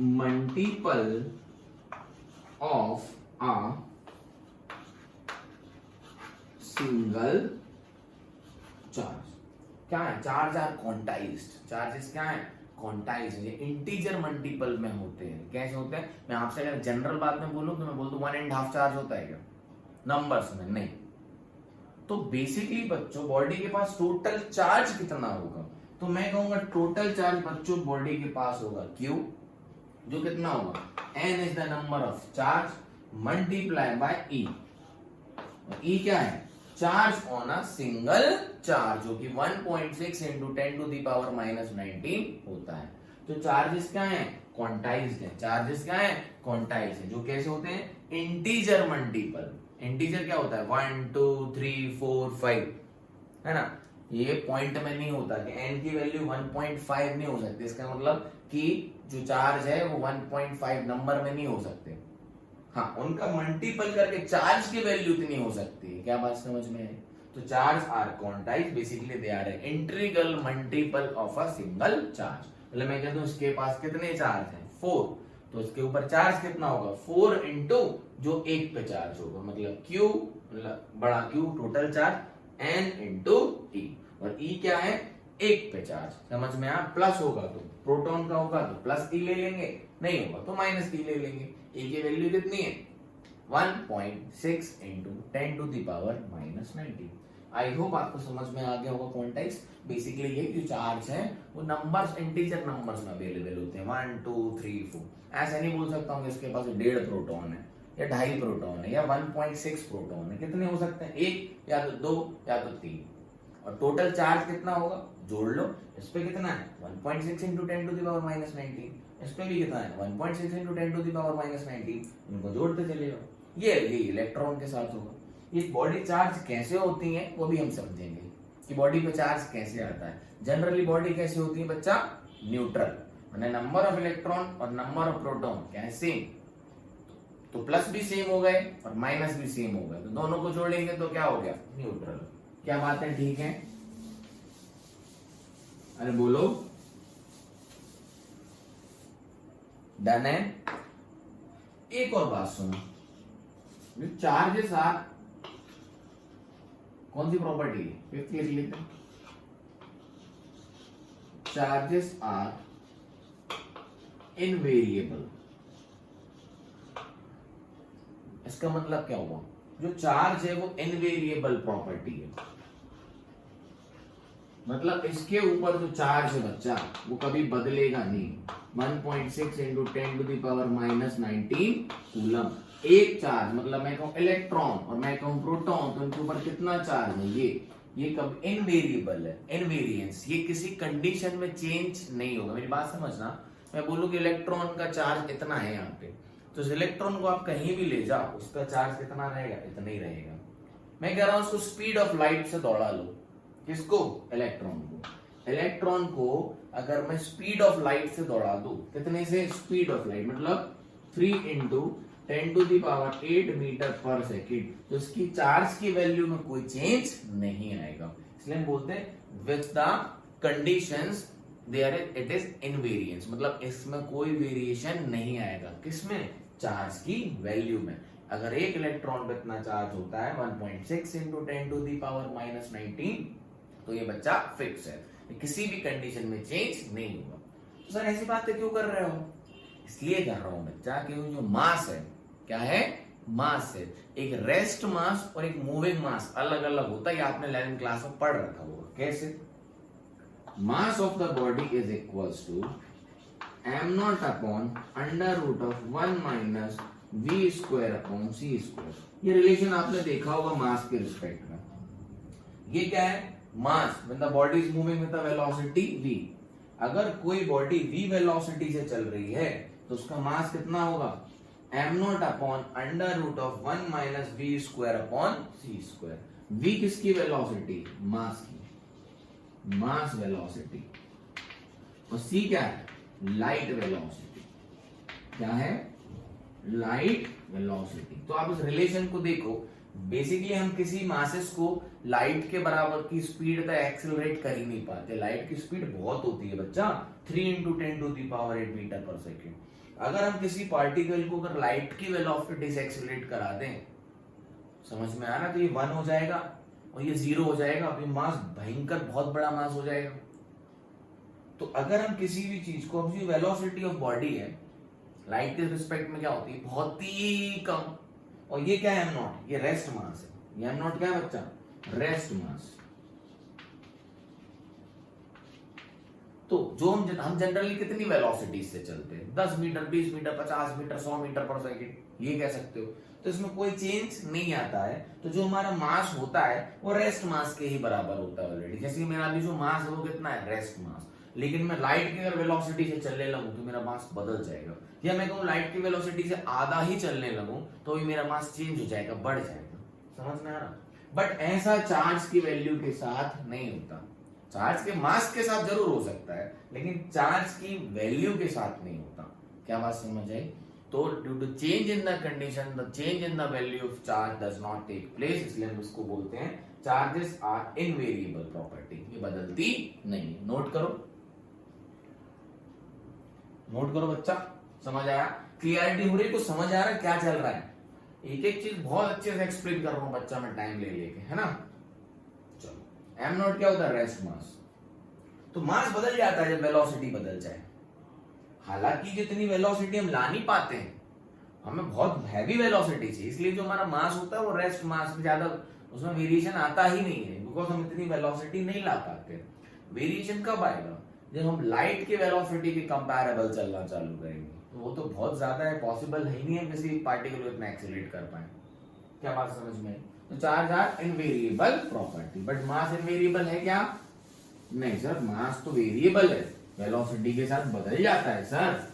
multiple of a single charge. क्या है? Charge are quantized. चार्जेस क्या है? क्वांटाइज्ड। ये इंटीजर मल्टीपल में होते हैं। कैसे होते हैं? मैं आपसे अगर जनरल बात में बोलूं तो मैं बोल दूं 1.5 चार्ज होता है क्या नंबर्स में? नहीं। तो बेसिकली बच्चों बॉडी के पास टोटल चार्ज कितना होगा? तो मैं कहूंगा टोटल चार्ज बच्चों बॉडी के पास होगा Q, जो कितना होगा? N is the number of charge multiply by E। E क्या है? Charge on a single charge, जो कि 1.6 इंटू 10 टू द पावर -19 होता है। तो चार्जेस क्या है? क्वांटाइज्ड है। चार्जेस क्या है? क्वांटाइज्ड है। जो कैसे होते हैं? Integer multiple. इंटीजर क्या होता है? 1 2 3 4 5, है ना? ये पॉइंट में नहीं होता कि n की वैल्यू 1.5 नहीं हो सकती। इसका मतलब कि जो चार्ज है वो 1.5 नंबर में नहीं हो सकते। हाँ, उनका मल्टीपल करके चार्ज की वैल्यू इतनी हो सकती है। क्या बात समझ में है? तो charge are quantize, basically they are integral multiple of a single charge. मतलब मैं कहता हूं इसके पास कितने चार्ज हैं? 4, तो इसके ऊपर चार्ज कितना होगा? 4 इंटू जो एक पे चार्ज होगा, मतलब Q, मतलब बड़ा Q total charge, N into E, और E क्या है? एक पे चार्ज। समझ में आ? प्लस होगा तो प्रोटॉन का होगा तो प्लस E ले लेंगे, नहीं होगा तो माइनस E ले लेंगे। E की वैल्यू कितनी है? 1.6 into 10 to the power minus 19। I hope आपको समझ में आ गया होगा क्वांटाइज। बेसिकली ये जो चार्ज है वो नंबर्स, इंटीजर नंबर्स में अवेलेबल होते हैं, 1 2 3 4। ऐसा नहीं बोल सकता हूँ कि इसके पास 1.5 प्रोटॉन है या 2.5 प्रोटॉन है या 1.6 प्रोटॉन है। कितने हो सकते हैं? 1 या तो 2 या तो 3। और टोटल चार्ज कितना होगा? जोड़ लो। इस पे कितना है? 1.6 into 10 to the power minus 19। इस पे भी कितना है? 1.6 into 10 to the power minus 19। इनको जोड़ते चले जाओ। ये इलेक्ट्रॉन के साथ होगा। ये बॉडी चार्ज कैसे होती है वो भी हम समझेंगे कि बॉडी पे चार्ज कैसे आता है। जनरली बॉडी कैसे होती है बच्चा? न्यूट्रल, माने नंबर ऑफ इलेक्ट्रॉन और नंबर ऑफ प्रोटॉन क्या है? सेम। तो प्लस भी सेम हो गए और माइनस भी सेम हो गए, तो दोनों को जोड़ेंगे तो क्या हो गया? न्यूट्रल। क्या बात है? ठीक है? अरे बोलो, डन है? एक और बात सुनो, जो चार्जेस आर, कौन सी प्रॉपर्टी है? फिफ्थ लिख लेते हैं। Charges are invariable. इसका मतलब क्या हुआ? जो चार्ज है वो इनवेरिएबल प्रॉपर्टी है, मतलब इसके ऊपर जो चार्ज है बच्चा वो कभी बदलेगा नहीं। 1.6 into 10 to the power minus 19 coulomb. एक चार्ज, मतलब मैं कहूं इलेक्ट्रॉन और मैं कहूं प्रोटॉन, तो इनके ऊपर कितना चार्ज है? ये कब इनवेरिएबल है, इनवेरिएंस। ये किसी कंडीशन में चेंज नहीं होगा। मेरी बात समझना, मैं बोलूं कि इलेक्ट्रॉन का चार्ज इतना है यहाँ पे, तो इस इलेक्ट्रॉन को आप कहीं भी ले जाओ, उसका चार्ज कितना रहेगा? इतना ही रहेगा। मैं कह रहा हूं उसको स्पीड ऑफ लाइट से दौड़ा लो। किसको? इलेक्ट्रॉन को। इलेक्ट्रॉन को अगर मैं स्पीड ऑफ लाइट से दौड़ा दूं, कितने से? स्पीड ऑफ लाइट मतलब 3 into 10 to the power 8 metre पर सेकेंड, तो इसकी चार्ज की वैल्यू में कोई चेंज नहीं आएगा। इसलिए हम बोलते हैं with the conditions there it is invariance, मतलब इसमें कोई वेरिएशन नहीं आएगा। किसमें? चार्ज की वैल्यू में। अगर एक इलेक्ट्रॉन पे इतना चार्ज होता है 1.6 into 10 to the power minus 19, तो ये बच्चा फिक्स है, किसी भी कंडीशन में चेंज नहीं होगा। तो सर ऐसी बातें क्यों कर रहे हो? इसलिए कर रहा हूं बच्चा कि जो मास है, क्या है? मास है। एक रेस्ट मास और एक मूविंग मास अलग अलग होता है, आपने 11th क्लास में पढ़ रखा होगा। कैसे? Mass of the body is equals to m0 upon under root of 1 minus v square upon c square. ये रिलेशन आपने देखा होगा मास के रिस्पेक्ट में। ये क्या है? Mass when the body is moving with the velocity v। अगर कोई बॉडी v वेलोसिटी से चल रही है तो उसका मास कितना होगा? m0 upon under root of 1 minus v square upon c square. v किसकी वेलोसिटी? मास की, मास वेलोसिटी। और c क्या है? Light velocity. क्या है? Light velocity. तो आप इस रिलेशन को देखो, बेसिकली हम किसी मासेस को लाइट के बराबर की स्पीड तक एक्सेलरेट कर ही नहीं पाते। लाइट की स्पीड बहुत होती है बच्चा, 3 into 10 to the power 8 metre पर सेकेंड। अगर हम किसी पार्टिकल को अगर लाइट की वेलोसिटी से एक्सेलरेट करा दें, समझ में आ रहा, तो ये 1 हो जाएगा और ये 0 हो जाएगा। अभी मास भयंकर बहुत बड़ा मास हो जाएगा। तो अगर हम किसी भी चीज को, जो वेलोसिटी ऑफ बॉडी है लाइट के रिस्पेक्ट में क्या होती है? बहुत ही कम। और ये क्या है? m0, ये रेस्ट मास है। ये m0 क्या है बच्चा? Rest mass. तो जो हम जनरली कितनी वेलोसिटी से चलते हैं? 10 मीटर, 20 मीटर, 50 मीटर, 100 मीटर पर सेकेंड, ये कह सकते हो। तो इसमें कोई चेंज नहीं आता है। तो जो हमारा मास होता है वो रेस्ट मास के ही बराबर होता है ऑलरेडी। जैसे मेरा अभी जो मास है वो कितना है? Rest mass. लेकिन मैं लाइट की अगर वेलोसिटी से चलने लगूं तो मेरा मास बदल जाएगा। या मैं कहूं लाइट की वेलोसिटी से आधा ही चलने लगूं तो भी मेरा मास चेंज हो जाएगा, बढ़ जाएगा। समझ में आ रहा? बट ऐसा चार्ज की वैल्यू के साथ नहीं होता। चार्ज के मास के साथ जरूर हो सकता है, लेकिन चार्ज की वैल्यू के साथ नहीं होता। क्या बात समझ आई? तो due to change in the condition the change in the value of charge does not take place, इसलिए हम इसको बोलते हैं चार्जेस आर इनवेरिएबल प्रॉपर्टी, ये बदलती नहीं। नोट करो, नोट करो बच्चा, समझ आया? क्लियरिटी हो रही? तो समझ आ रहा है क्या चल रहा है? एक एक चीज बहुत अच्छे से एक्सप्लेन कर रहा हूं बच्चा, मैं टाइम ले लेके, है ना। चलो, एम नॉट क्या होता है? Rest mass. तो मास बदल जाता है जब वेलोसिटी बदल जाए। हालांकि जितनी वेलोसिटी हम ला नहीं पाते हैं, हमें बहुत हैवी वेलोसिटी चाहिए, इसलिए जो हमारा मास होता है वो रेस्ट मास में ज्यादा उसमें वेरिएशन आता ही नहीं है, बिकॉज हम इतनी वेलोसिटी नहीं ला पाते। वेरिएशन कब आएगा? जब हम लाइट के वेलोसिटी के कंपैरेबल चलना चालू करेंगे, तो वो तो बहुत ज्यादा है, पॉसिबल है ही नहीं हम किसी पार्टिकल को इतना एक्सेलरेट कर पाए। क्या बात समझ में आई? तो charge are invariable property, but mass invariable है क्या? नहीं सर, मास तो वेरिएबल है, वेलोसिटी के साथ बदल जाता है सर।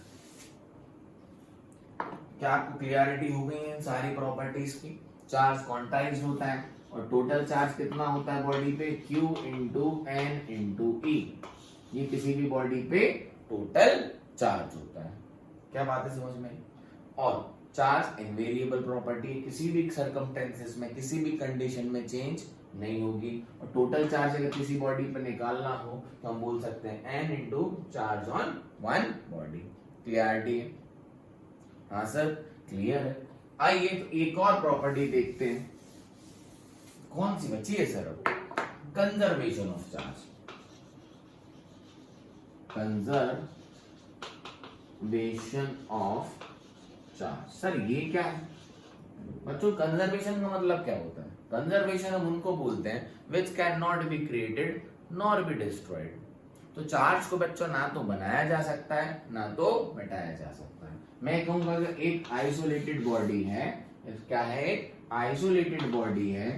क्या आपको क्लियरिटी हो गई है सारी प्रॉपर्टीज की? चार्ज क्वांटाइज होता है और टोटल चार्ज कितना होता है बॉडी पे? Q इंटू एन इंटू ई। ये किसी भी बॉडी पे टोटल चार्ज होता है। क्या बात है समझ में? और चार्ज इनवेरिएबल प्रॉपर्टी, किसी भी सर्कमस्टेंसेस में किसी भी कंडीशन में चेंज नहीं होगी। और टोटल चार्ज अगर किसी बॉडी पे निकालना हो तो हम बोल सकते हैं n into charge on one body. Clarity है? हाँ सर, क्लियर है। आइए तो एक और प्रॉपर्टी देखते हैं, कौन सी बची है sir? Conservation of charge. Conservation of charge, sir ये क्या है बच्चों? कंजर्वेशन का मतलब क्या होता है? कंजर्वेशन हम उनको बोलते हैं which can not be created nor be destroyed. तो चार्ज को बच्चों ना तो बनाया जा सकता है ना तो मिटाया जा सकता है। मैं कहूंगा अगर एक आइसोलेटेड बॉडी है, क्या है? एक आइसोलेटेड बॉडी है,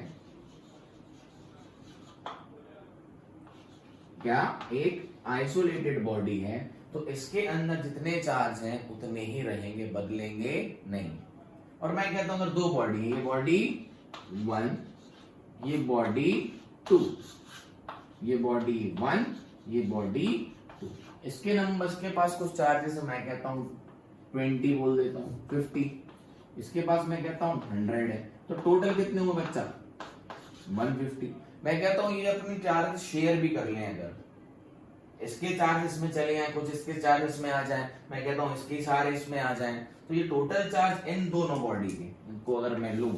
क्या एक आइसोलेटेड बॉडी है, तो इसके अंदर जितने चार्ज हैं उतने ही रहेंगे, बदलेंगे नहीं। और मैं कहता हूं अगर दो बॉडी है, ये बॉडी 1, ये बॉडी 2, ये बॉडी 1, ये बॉडी 2, इसके नंबर के पास कुछ चार्जेस है, मैं कहता हूं 20 बोल देता हूं, 50, इसके पास मैं कहता हूं 100 है, तो टोटल कितने हुए बच्चा? 150। मैं कहता हूं ये अपनी चार्ज शेयर भी कर लें, अगर इसके चार्ज इसमें चले जाएं, कुछ इसके चार्ज इसमें आ जाएं, मैं कहता हूं इसके सारे इसमें आ जाएं, तो ये टोटल चार्ज इन दोनों बॉडी के, इनको अगर मैं लूं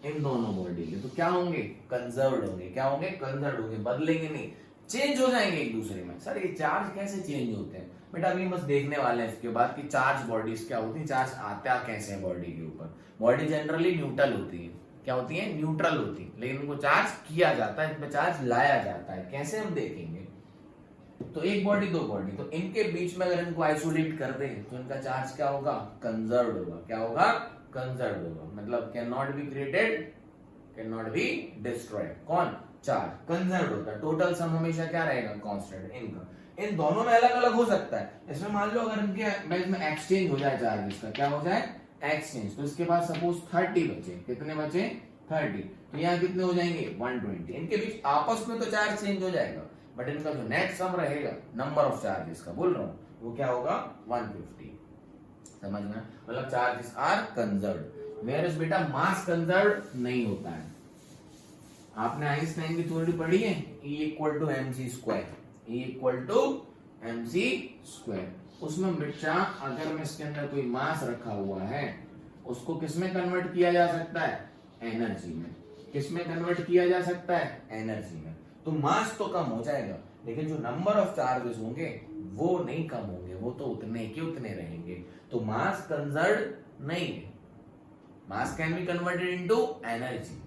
इन दोनों बॉडी के, तो क्या होंगे? कंजर्व्ड होंगे। क्या होंगे? कंजर्व्ड होंगे, बदलेंगे नहीं, चेंज हो जाएंगे एक दूसरे में। सर ये चार्ज कैसे चेंज होते हैं बेटा? अभी बस देखने वाले हैं इसके बाद कि चार्ज बॉडीज क्या होती है, चार्ज आता कैसे है बॉडी के ऊपर। बॉडी जनरली न्यूट्रल होती है। क्या होती है? न्यूट्रल होती है, लेकिन उनको चार्ज किया जाता है, इनमें चार्ज लाया जाता है। कैसे हम देखेंगे। तो एक बॉडी दो बॉडी, तो इनके बीच में अगर इनको आइसोलेट कर दे तो इनका चार्ज क्या होगा? कंजर्व्ड होगा। क्या होगा? कंजर्व्ड होगा, मतलब can not be created, can not be destroyed. कौन? चार्ज कंजर्व्ड होता है। टोटल सम हमेशा क्या रहेगा? कांस्टेंट। इनका इन दोनों में अलग अलग हो सकता है। इसमें मान लो अगर इनके बीच में एक्सचेंज हो जाए चार्जेस का, क्या हो जाए? एक्सचेंज। तो इसके पास सपोज 30 बचे, कितने बचे? 30, तो यहाँ कितने हो जाएंगे? 120। इनके बीच आपस में तो चार्ज चेंज हो जाएगा, बट इनका जो नेट सम रहेगा नंबर ऑफ चार्जेस का बोल रहा हूं, वो क्या होगा? 150। समझ में? मतलब चार्जेस आर कंजर्व्ड, वेयर बेटा मास कंजर्व्ड नहीं होता है। आपने आइंस्टाइन की थ्योरी पढ़ी है, E equal to mc square, E equal to mc square. उसमें बच्चा अगर मैं इसके अंदर कोई मास रखा हुआ है, उसको किसमें कन्वर्ट किया जा सकता है? एनर्जी में। किसमें कन्वर्ट किया जा सकता है? एनर्जी में। तो मास तो कम हो जाएगा, लेकिन जो नंबर ऑफ चार्जेस होंगे वो नहीं कम होंगे, वो तो उतने के उतने रहेंगे। तो मास कंजर्व्ड नहीं है। मास can be converted into energy,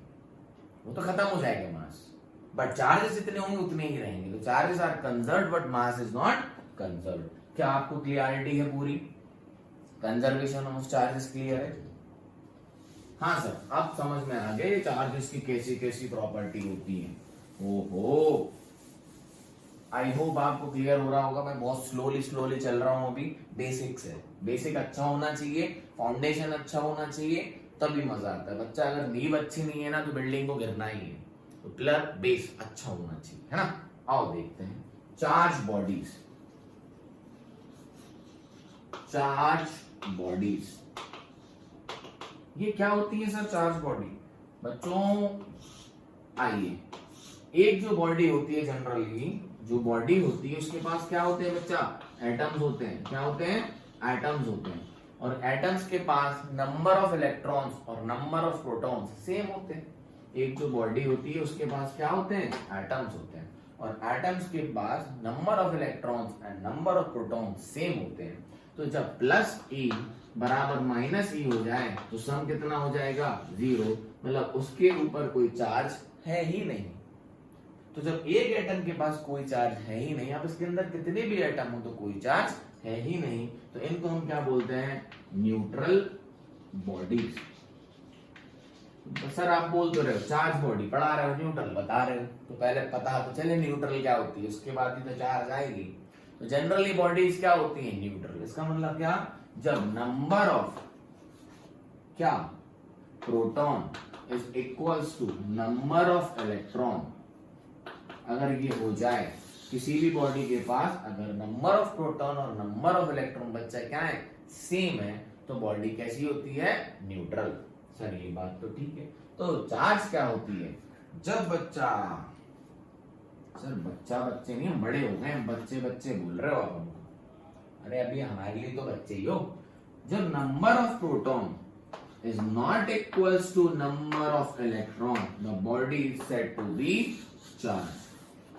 वो तो खत्म हो जाएगा मास, बट चार्जेस जितने होंगे उतने ही रहेंगे। तो charges are conserved but mass is not conserved. क्या आपको क्लियरिटी है पूरी? कंजर्वेशन ऑफ चार्जेस क्लियर है? हाँ सर, अब समझ में आ गए चार्जेस की कैसी कैसी प्रॉपर्टी होती है। ओहो, आई होप आपको क्लियर हो रहा होगा। मैं बहुत स्लोली चल रहा हूं, अभी बेसिक्स है। बेसिक अच्छा होना चाहिए, फाउंडेशन अच्छा होना चाहिए, तभी मजा आता है। बच्चा अगर नींव अच्छी नहीं है ना तो बिल्डिंग को गिरना ही है। तो पिलर बेस अच्छा होना चाहिए, है ना। आओ देखते हैं चार्ज बॉडीज। चार्ज बॉडीज ये क्या होती है सर चार्ज बॉडी? बच्चों आइए, एक जो बॉडी होती है जनरली, जो बॉडी होती है उसके पास क्या होते हैं बच्चा? एटम्स होते हैं। क्या होते हैं? एटम्स होते हैं। और एटम्स के पास नंबर ऑफ इलेक्ट्रॉन्स और नंबर ऑफ प्रोटॉन्स सेम होते हैं। एक जो बॉडी होती है उसके पास क्या होते हैं? एटम्स होते हैं। और एटम्स के पास number of electrons and number of protons same होते हैं। तो जब प्लस ई बराबर माइनस ई हो जाए तो सम कितना हो जाएगा? 0। मतलब उसके ऊपर कोई चार्ज है ही नहीं। तो जब एक एटम के पास कोई चार्ज है ही नहीं, अब इसके अंदर कितने भी एटम हो तो कोई चार्ज है ही नहीं, तो इनको हम क्या बोलते हैं? Neutral bodies. तो सर आप बोल तो रहे हो चार्ज बॉडी, पढ़ा रहे हो न्यूट्रल बता रहे हो, तो पहले पता तो चले न्यूट्रल क्या होती है, उसके बाद ही तो चार्ज आएगी। तो जनरली बॉडीज क्या होती है? न्यूट्रल। इसका मतलब क्या? जब नंबर ऑफ क्या proton is equals to number of electron, अगर ये हो जाए किसी भी बॉडी के पास, अगर नंबर ऑफ प्रोटॉन और नंबर ऑफ इलेक्ट्रॉन बच्चा क्या है? सेम है, तो बॉडी कैसी होती है? न्यूट्रल। सर ये बात तो ठीक है। तो चार्ज क्या होती है? जब बच्चा, सर बच्चा बच्चे नहीं, बड़े हो गए, बच्चे बच्चे बोल रहे हो आप हमको। अरे अभी हमारे लिए तो बच्चे ही हो। जब number of proton is not equals to number of electron, the body is said to be charged.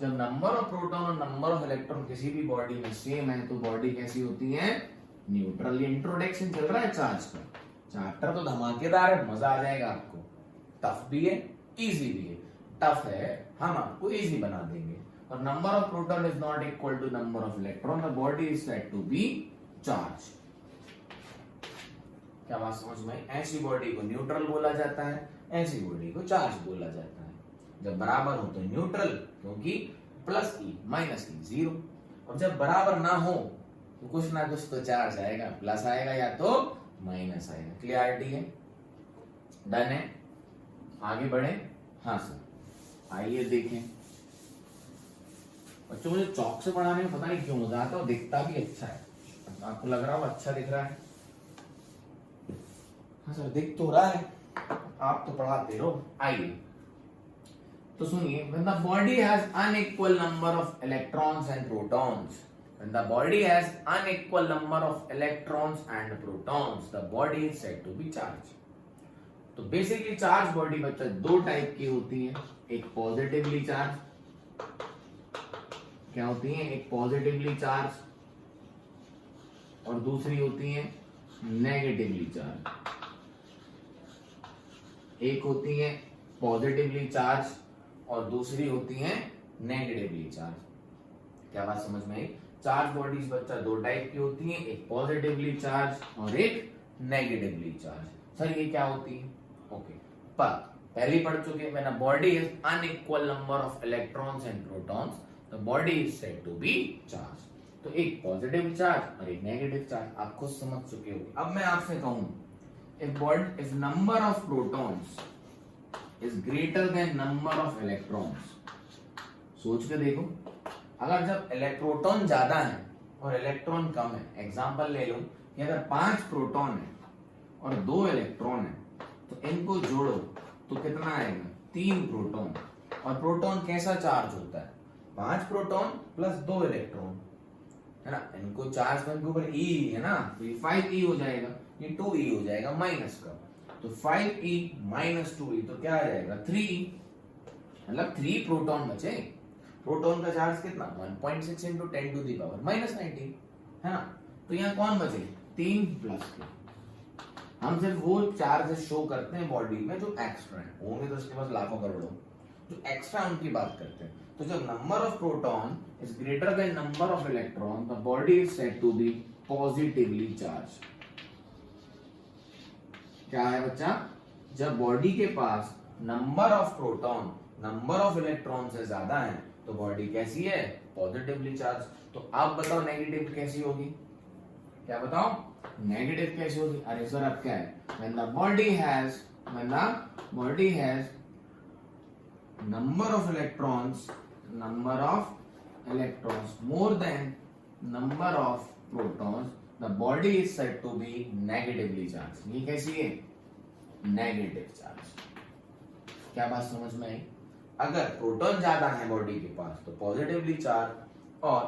जब नंबर ऑफ प्रोटॉन और नंबर ऑफ इलेक्ट्रॉन किसी भी बॉडी में सेम है तो बॉडी कैसी होती है? न्यूट्रल। ये इंट्रोडक्शन चल रहा है चार्ज का। चैप्टर तो धमाकेदार है, मजा आ जाएगा आपको। टफ भी है, इजी भी है। टफ है, हम आपको इजी बना देंगे। और number of proton is not equal to number of electron, the body is said to be charge. क्या बात समझ में? ऐसी बॉडी को न्यूट्रल बोला जाता है, ऐसी बॉडी को चार्ज बोला जाता है। जब बराबर हो तो न्यूट्रल, क्योंकि प्लस ई माइनस ई 0। और जब बराबर ना हो तो कुछ ना कुछ तो चार्ज आएगा, प्लस आएगा या तो माइनस आएगा। क्लियरिटी है? डन है? आगे बढ़े? हाँ सर, आइए देखें। बच्चों मुझे चौक से पढ़ाने में पता नहीं क्यों मजा आता है, दिखता भी अच्छा है। आपको लग रहा हो अच्छा दिख रहा है? हाँ सर दिख तो रहा है, आप तो पढ़ाते रहो। आइए तो सुनिए, when the body has unequal number of electrons and protons, when the body has unequal number of electrons and protons, the body is said to be charged. तो बेसिकली चार्ज बॉडी बच्चा दो टाइप की होती है। एक पॉजिटिवली चार्ज, क्या होती है? एक पॉजिटिवली चार्ज, और दूसरी होती है नेगेटिवली चार्ज। एक होती है पॉजिटिवली चार्ज और दूसरी होती है नेगेटिवली चार्ज। क्या बात समझ में आई? चार्ज बॉडीज बच्चा दो टाइप की होती हैं, एक पॉजिटिवली चार्ज और एक नेगेटिवली चार्ज। सर ये क्या होती है? ओके, पर पहले पढ़ चुके। When a body is unequal number of electrons and protons, the body is said to be charge. तो एक पॉजिटिव चार्ज और एक नेगेटिव चार्ज आप खुद समझ चुके हो। अब मैं आपसे कहूं, if number of protons is greater than number of electrons, सोच के देखो, अगर जब प्रोटॉन ज्यादा है और इलेक्ट्रॉन कम है, एग्जांपल ले लो कि अगर 5 प्रोटॉन है और 2 इलेक्ट्रॉन है, तो इनको जोड़ो तो कितना आएगा? 3 प्रोटॉन। और प्रोटॉन कैसा चार्ज होता है? 5 प्रोटॉन प्लस 2 इलेक्ट्रॉन, है ना? इनको चार्ज करने के ऊपर ई है ना, तो ये 5e हो जाएगा, ये 2e हो जाएगा माइनस का। तो 5e माइनस 2e तो क्या आ जाएगा? 3e। मतलब 3 प्रोटॉन बचे। प्रोटॉन का चार्ज कितना? 1.6 इंटू 10 टू दी पावर -19, है ना? तो यहाँ कौन बचे? 3 प्लस के। हम सिर्फ वो चार्ज शो करते हैं बॉडी में जो एक्स्ट्रा है, होंगे तो उसके पास लाखों करोड़ों, जो एक्स्ट्रा उनकी बात करते हैं। तो जब number of proton is greater than number of electron, the body is said to be positively charge. क्या है बच्चा? जब बॉडी के पास number of proton number of electron से ज्यादा है तो बॉडी कैसी है? Positively charge. तो आप बताओ नेगेटिव कैसी होगी? क्या बताओ नेगेटिव कैसी होगी? अरे सर अब क्या है? when the body has number of electrons number of electrons more than number of protons, the body is said to be negatively charged. ये कैसी है? Negative charge. क्या बात समझ में आई? अगर प्रोटॉन ज्यादा है बॉडी के पास तो पॉजिटिवली चार्ज, और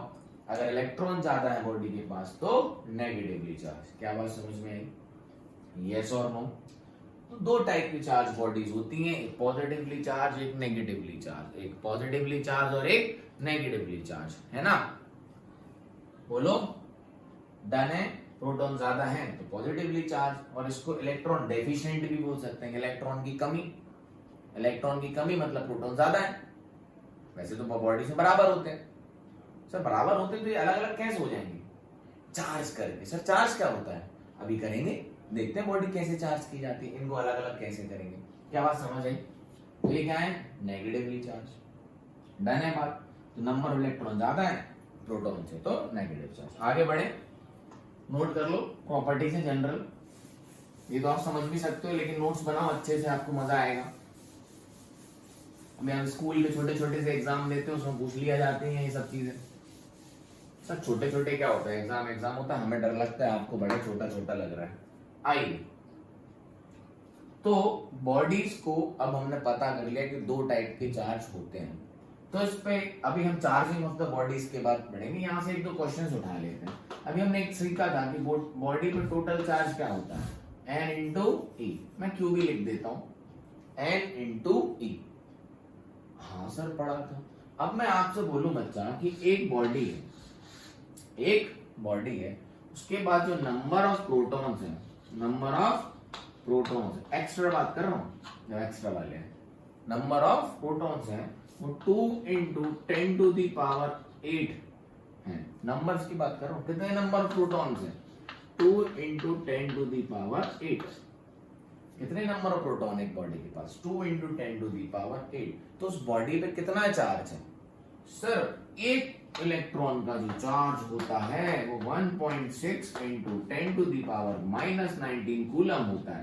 अगर इलेक्ट्रॉन ज्यादा है बॉडी के पास तो नेगेटिवली चार्ज। क्या बात समझ में आई? यस और नो? तो दो टाइप की चार्ज बॉडीज होती हैं, एक पॉजिटिवली चार्ज, एक नेगेटिवली चार्ज। एक पॉजिटिवली चार्ज और एक नेगेटिवली चार्ज, है ना? बोलो, डन है? प्रोटॉन ज्यादा है तो पॉजिटिवली चार्ज, और इसको इलेक्ट्रॉन डेफिशिएंट भी बोल सकते हैं, इलेक्ट्रॉन की कमी। इलेक्ट्रॉन की कमी मतलब प्रोटॉन ज्यादा है। वैसे तो बॉडी से बराबर होते हैं सर, बराबर होते तो ये अलग अलग कैसे हो जाएंगे? चार्ज करके। सर चार्ज क्या होता है? अभी करेंगे, देखते हैं बॉडी कैसे चार्ज की जाती है, इनको अलग अलग कैसे करेंगे। क्या बात समझ आई? तो ये क्या है? Negatively charge. डन है बात? तो नंबर ऑफ इलेक्ट्रॉन ज्यादा है प्रोटॉन से तो नेगेटिव चार्ज। आगे बढ़े, नोट कर लो प्रॉपर्टी से जनरल। ये तो आप समझ भी सकते हो, लेकिन नोट्स बनाओ अच्छे से, आपको मजा आएगा। अभी हम स्कूल के छोटे छोटे से एग्जाम देते हैं, उसमें पूछ लिया जाती है ये सब चीजें। सर छोटे छोटे क्या होता है? एग्जाम एग्जाम होता है, हमें डर लगता है, आपको बड़ा छोटा छोटा लग रहा है। आइए, तो बॉडीज को अब हमने पता कर लिया कि दो टाइप के चार्ज होते हैं। तो इस पे अभी हम चार्जिंग ऑफ द बॉडीज के बाद पढ़ेंगे। यहाँ से एक दो क्वेश्चंस उठा लेते हैं। अभी हमने एक सीखा था कि बॉडी पे टोटल चार्ज क्या होता है? N इंटू ई। मैं क्यू भी लिख देता हूं, N इंटू ई। हाँ सर पढ़ा था। अब मैं आपसे बोलूं बच्चा कि एक बॉडी है, एक बॉडी है, उसके बाद जो नंबर ऑफ प्रोटॉन्स है, नंबर ऑफ प्रोटॉन्स, एक्स्ट्रा बात कर रहा हूं, जो एक्स्ट्रा वाले हैं, नंबर ऑफ प्रोटॉन्स है वो 2 इंटू 10 टू दी पावर 8 है। नंबर्स की बात कर रहा हूं, कितने नंबर ऑफ प्रोटॉन्स है? 2 इंटू 10 टू दी पावर 8। कितने नंबर ऑफ प्रोटॉन एक बॉडी के पास? 2 इंटू 10 टू दी पावर 8। तो उस बॉडी पे कितना चार्ज है? सर एक इलेक्ट्रॉन का जो चार्ज होता है वो 1.6 into 10 to the power -19 coulomb होता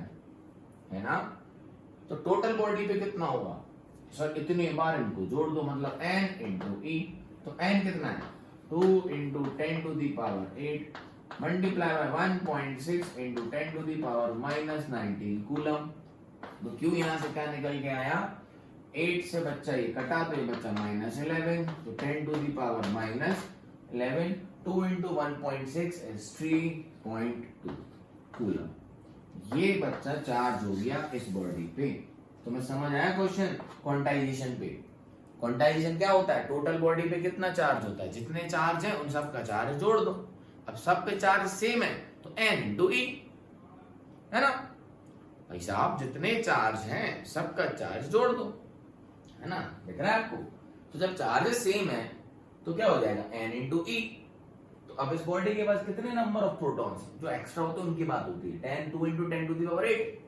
है ना? तो टोटल बॉडी पे कितना होगा? सर इतने बार इनको जोड़ दो, मतलब n इंटू ई। तो n कितना है? 2 into 10 to the power 8 multiply by 1.6 into 10 to the power -19 coulomb. तो क्यों यहां से क्या निकल के आया? 8 से बच्चा ये कटा तो ये बच्चा -11, तो 10 to the power -11। 2 into 1.6 is 3.2 coulomb. ये बच्चा चार्ज हो गया इस बॉडी पे। तो मैं समझ आया क्वेश्चन? क्वांटाइजेशन पे। क्वांटाइजेशन क्या होता है? टोटल बॉडी पे कितना चार्ज होता है, जितने चार्ज है उन सब का चार्ज जोड़ दो। अब सब पे चार्ज सेम है तो n इंटू ई, है ना? भाई साहब जितने चार्ज हैं सबका चार्ज जोड़ दो, है ना? दिख रहा है आपको? तो जब चार्ज सेम है तो क्या हो जाएगा? n into e. तो अब इस बॉडी के पास कितने नंबर ऑफ प्रोटॉन्स? जो एक्स्ट्रा होते हैं उनकी बात होती है। 10 2 into 10 to the power 8,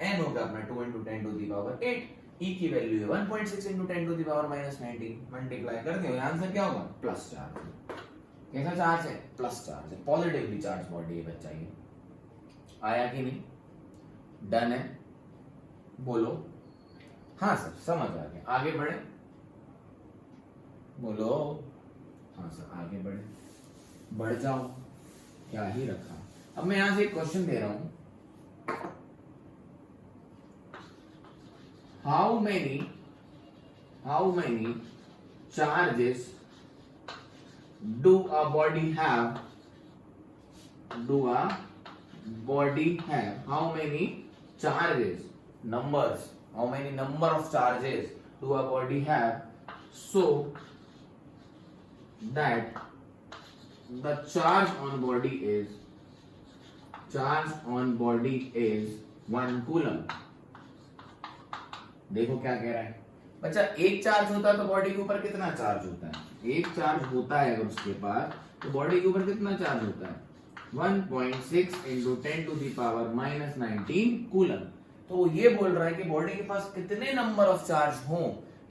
n होगा अपना 2 into 10 to the power 8, e की वैल्यू है 1.6 into 10 to the power -19। Multiply कर दो, आंसर क्या होगा? Plus charge. कैसा चार्ज है? प्लस चार्ज है, पॉजिटिवली चार्ज बॉडी है बच्चा। ये आया कि नहीं? डन है? बोलो हाँ सर समझ आ गया। आगे बढ़े, बोलो हाँ सर आगे बढ़े। बढ़ जाओ, क्या ही रखा। अब मैं यहां से एक क्वेश्चन दे रहा हूं, how many charges do a body have? How many charges, numbers, how many number of charges do a body have so that the charge on body is 1 coulomb. देखो क्या कह रहा है बच्चा, एक चार्ज होता है तो बॉडी के ऊपर कितना चार्ज होता है? एक चार्ज होता है अगर उसके पास तो बॉडी के ऊपर कितना चार्ज होता है? 1.6 into 10 to the power -19 coulomb. तो वो ये बोल रहा है कि बॉडी के पास कितने नंबर ऑफ चार्ज हो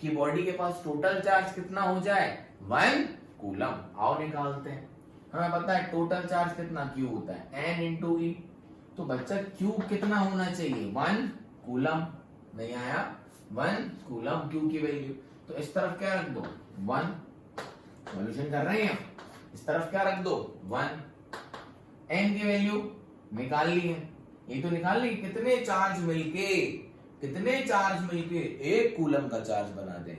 कि बॉडी के पास टोटल चार्ज कितना हो जाए? 1 कूलम। आओ निकालते हैं। हमें पता है टोटल चार्ज कितना क्यू होता है, n इंटू ई। तो बच्चा क्यू कितना होना चाहिए? 1 कूलम। नहीं आया? 1 कूलम क्यू की वैल्यू। तो इस तरफ क्या रख दो? 1, सॉल्यूशन कर रहे हैं, इस तरफ क्या रख दो 1, n की वैल्यू निकाल ली है, ये तो निकाल ली, कितने चार्ज मिलके एक कूलम का चार्ज बना दे।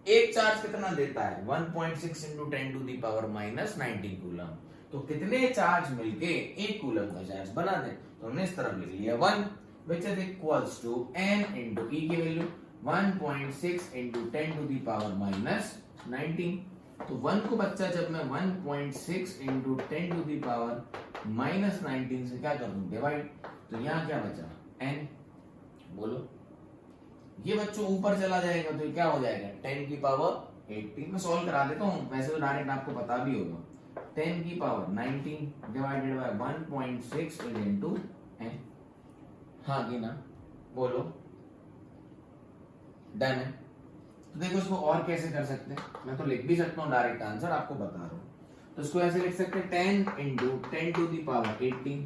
एक चार्ज कितना देता है 1.6 into 10 to the power minus 19 coulomb, तो कितने चार्ज मिलके एक कूलम का चार्ज बना दे, तो हमने इस तरफ लिख लिया 1 which is equals to n into e की value 1.6 into 10 to the power minus 19, तो 1 को बच्चा जब मैं 1.6 into 10 to the power minus 19 से क्या कर दूं डिवाइड, तो यहाँ क्या बचा n, बोलो ये बच्चों ऊपर चला जाएगा तो क्या हो जाएगा 10 की पावर 18, मैं सॉल्व करा देता हूँ, वैसे तो डायरेक्ट आपको पता भी होगा, 10 की power 19 divided by 1.6 into n, हाँ कि ना, बोलो डन है। तो देखो इसको और कैसे कर सकते हैं, मैं तो लिख भी सकता हूँ डायरेक्ट आंसर आपको बता रहा हूँ, तो इसको ऐसे लिख सकते हैं 10 इंटू 10 टू दी पावर 18,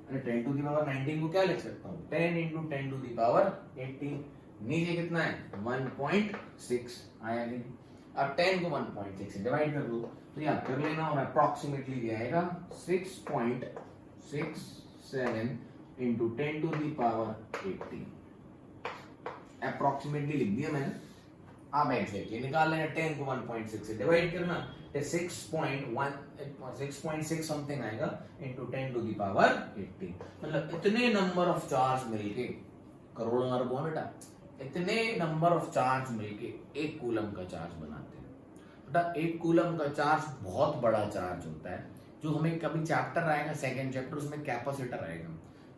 अरे 10 टू दी पावर 19 को क्या लिख सकता हूँ 10 इंटू 10 टू दी पावर 18, नीचे कितना है 1.6 आया कि नहीं, अब 10 को 1.6 से डिवाइड कर दो, तो याद कर लेना, और अप्रोक्सीमेटली ये आएगा 6.67 into 10 to the power 18, approximately लिख दिया मैंने। आप ऐसे निकाल लेना, 10 को 1.6 से डिवाइड करना, 6.6 समथिंग आएगा इंटू 10 टू दी पावर 18, मतलब इतने नंबर ऑफ चार्ज मिलके, करोड़ों अरबों बेटा, इतने नंबर ऑफ चार्ज मिलके एक कूलम का चार्ज बनाते हैं बेटा। एक कूलम का चार्ज बहुत बड़ा चार्ज होता है, जो हमें कभी चैप्टर आएगा सेकंड चैप्टर, उसमें कैपेसिटर आएगा,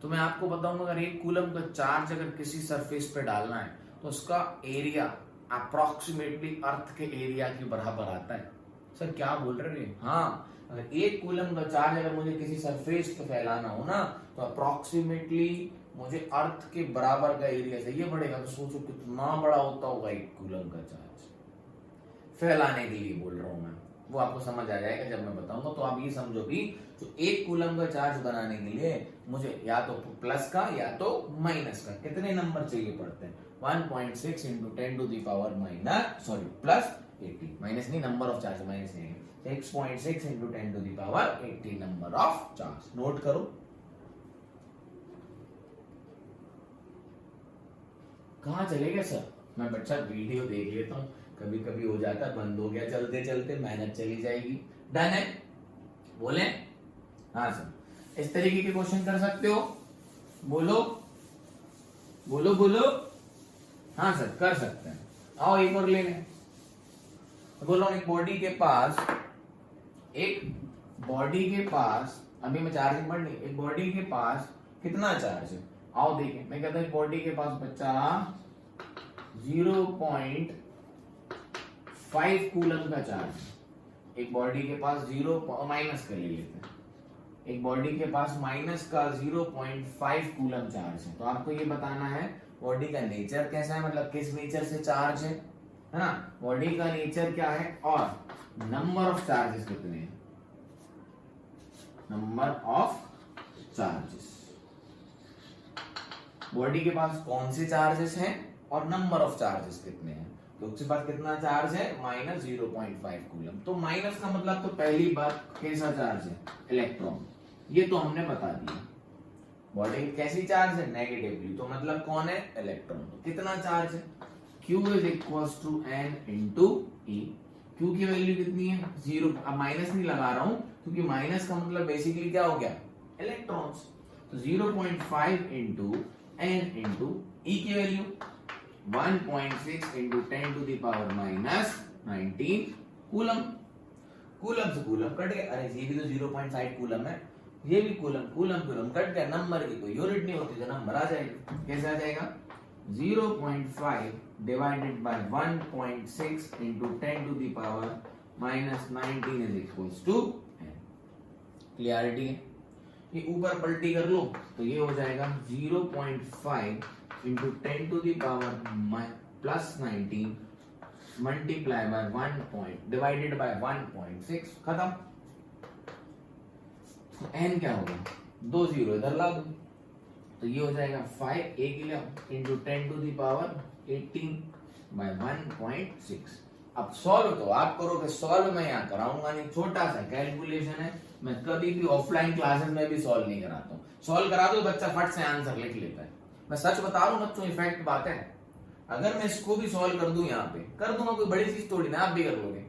तो मैं आपको बताऊंगा अगर एक कूलम का चार्ज अगर किसी सरफेस पे डालना है तो उसका एरिया अप्रोक्सीमेटली अर्थ के एरिया के बराबर आता है। सर क्या बोल रहे हैं, हाँ, अगर एक कूलम का चार्ज अगर मुझे किसी सरफेस पे फैलाना हो ना, तो अप्रोक्सीमेटली मुझे अर्थ के बराबर का एरिया चाहिए पड़ेगा, तो सोचो कितना बड़ा होता होगा एक कूलम का चार्ज, फैलाने के लिए बोल रहा हूं मैं, वो आपको समझ आ जाएगा जब मैं बताऊंगा। तो आप ये समझो कि तो एक कूलम का चार्ज बनाने के लिए मुझे या तो प्लस का या तो माइनस का कितने नंबर चाहिए पड़ते हैं 1.6 into 10 to the power minus sorry plus 80, minus नहीं, नंबर ऑफ चार्ज माइनस नहीं है, 6.6 into 10 to the power 80 number of charge. Note करो, कहां चले गए सर, मैं बच्चा वीडियो देख लेता हूँ, कभी कभी हो जाता है बंद हो गया चलते चलते, मेहनत चली जाएगी। डन है, बोले हाँ सर, इस तरीके के क्वेश्चन कर सकते हो, बोलो बोलो बोलो, हाँ सर कर सकते हैं। आओ एक और ले लें, बोल रहा हूं एक बॉडी के पास अभी मैं चार्जिंग पढ़ नहीं, एक बॉडी के पास कितना चार्ज है, आओ देखें, मैं कहता हूं बॉडी के पास बच्चा 0.5 कूलम का चार्ज, एक बॉडी के पास माइनस कर लेते हैं, एक बॉडी के पास माइनस का 0.5 कूलम चार्ज है, तो आपको ये बताना है बॉडी का नेचर कैसा है, मतलब किस नेचर से चार्ज है ना, बॉडी का नेचर क्या है और नंबर ऑफ चार्जेस कितने हैं, नंबर ऑफ चार्जेस, बॉडी के पास कौन से चार्जेस हैं और नंबर ऑफ चार्जेस कितने हैं, तो उसके पास कितना चार्ज है माइनस 0.5 कूलम, तो माइनस का मतलब तो पहली बात कैसा चार्ज है इलेक्ट्रॉन, ये तो हमने बता दिया, बॉडी कैसी चार्ज है नेगेटिवली, तो मतलब कौन है इलेक्ट्रॉन, तो कितना चार्ज है Q is equals to n into E, Q की वैल्यू कितनी है 0, अब माइनस नहीं लगा रहा हूं क्योंकि माइनस का मतलब बेसिकली क्या हो गया इलेक्ट्रॉन्स, तो 0.5 इंटू n इंटू E की value 1.6 into 10 to the power minus 19 coulomb, coulomb से कूलम कट गया, अरे ये भी तो 0.5 कूलम है, ये भी कूलम कूलम कूलम कट गया, नंबर की कोई यूनिट नहीं होती तो नंबर आ जाएगा, कैसे आ जाएगा 0.5 divided by 1.6 into 10 to the power minus 19 is equals to n, clarity है, ये ऊपर पलटी कर लो तो ये हो जाएगा 0.5 into 10 to the power plus 19 multiply by 1 point divided by 1.6, खत्म, तो n क्या होगा 2 जीरो इधर ला दो, तो ये हो जाएगा 5 into 10 to the power 18 by 1.6, अब सॉल्व तो आप करोगे, सॉल्व मैं यहाँ कराऊंगा नहीं, छोटा सा कैलकुलेशन है, मैं कभी भी ऑफलाइन क्लासेस में भी सॉल्व नहीं कराता हूँ। सॉल्व करा दो बच्चा फट से आंसर लिख लेता है। मैं सच बता रहा हूँ बच्चों, इफेक्ट बात है। अगर मैं इसको भी सॉल्व कर दूं यहाँ पे, कर दूंगा, कोई बड़ी चीज थोड़ी ना, आप भी कर लोगे।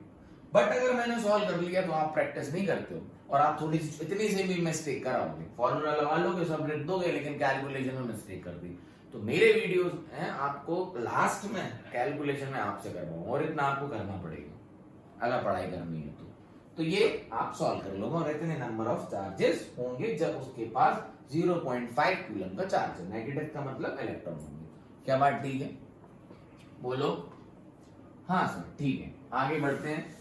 बट अगर मैंने सॉल्व कर लिया तो आप प्रैक्टिस नहीं करते हो और आप थोड़ी सी इतनी से भी मिस्टेक कराओगे, फॉर्मूला लगा लोगे, सब लिख दोगे, लेकिन कैलकुलेशन में मिस्टेक कर दी। तो मेरे वीडियोस हैं, आपको लास्ट में कैलकुलेशन में आपसे करवाऊंगा और इतना आपको करना पड़ेगा अगर पढ़ाई करनी है तो ये आप सॉल्व कर लोगे। और इतने नंबर ऑफ चार्जेस होंगे जब उसके पास 0.5 कूलम का चार्ज है। नेगेटिव का मतलब इलेक्ट्रॉन होंगे। क्या बात ठीक है? बोलो हाँ सर ठीक है। आगे बढ़ते हैं।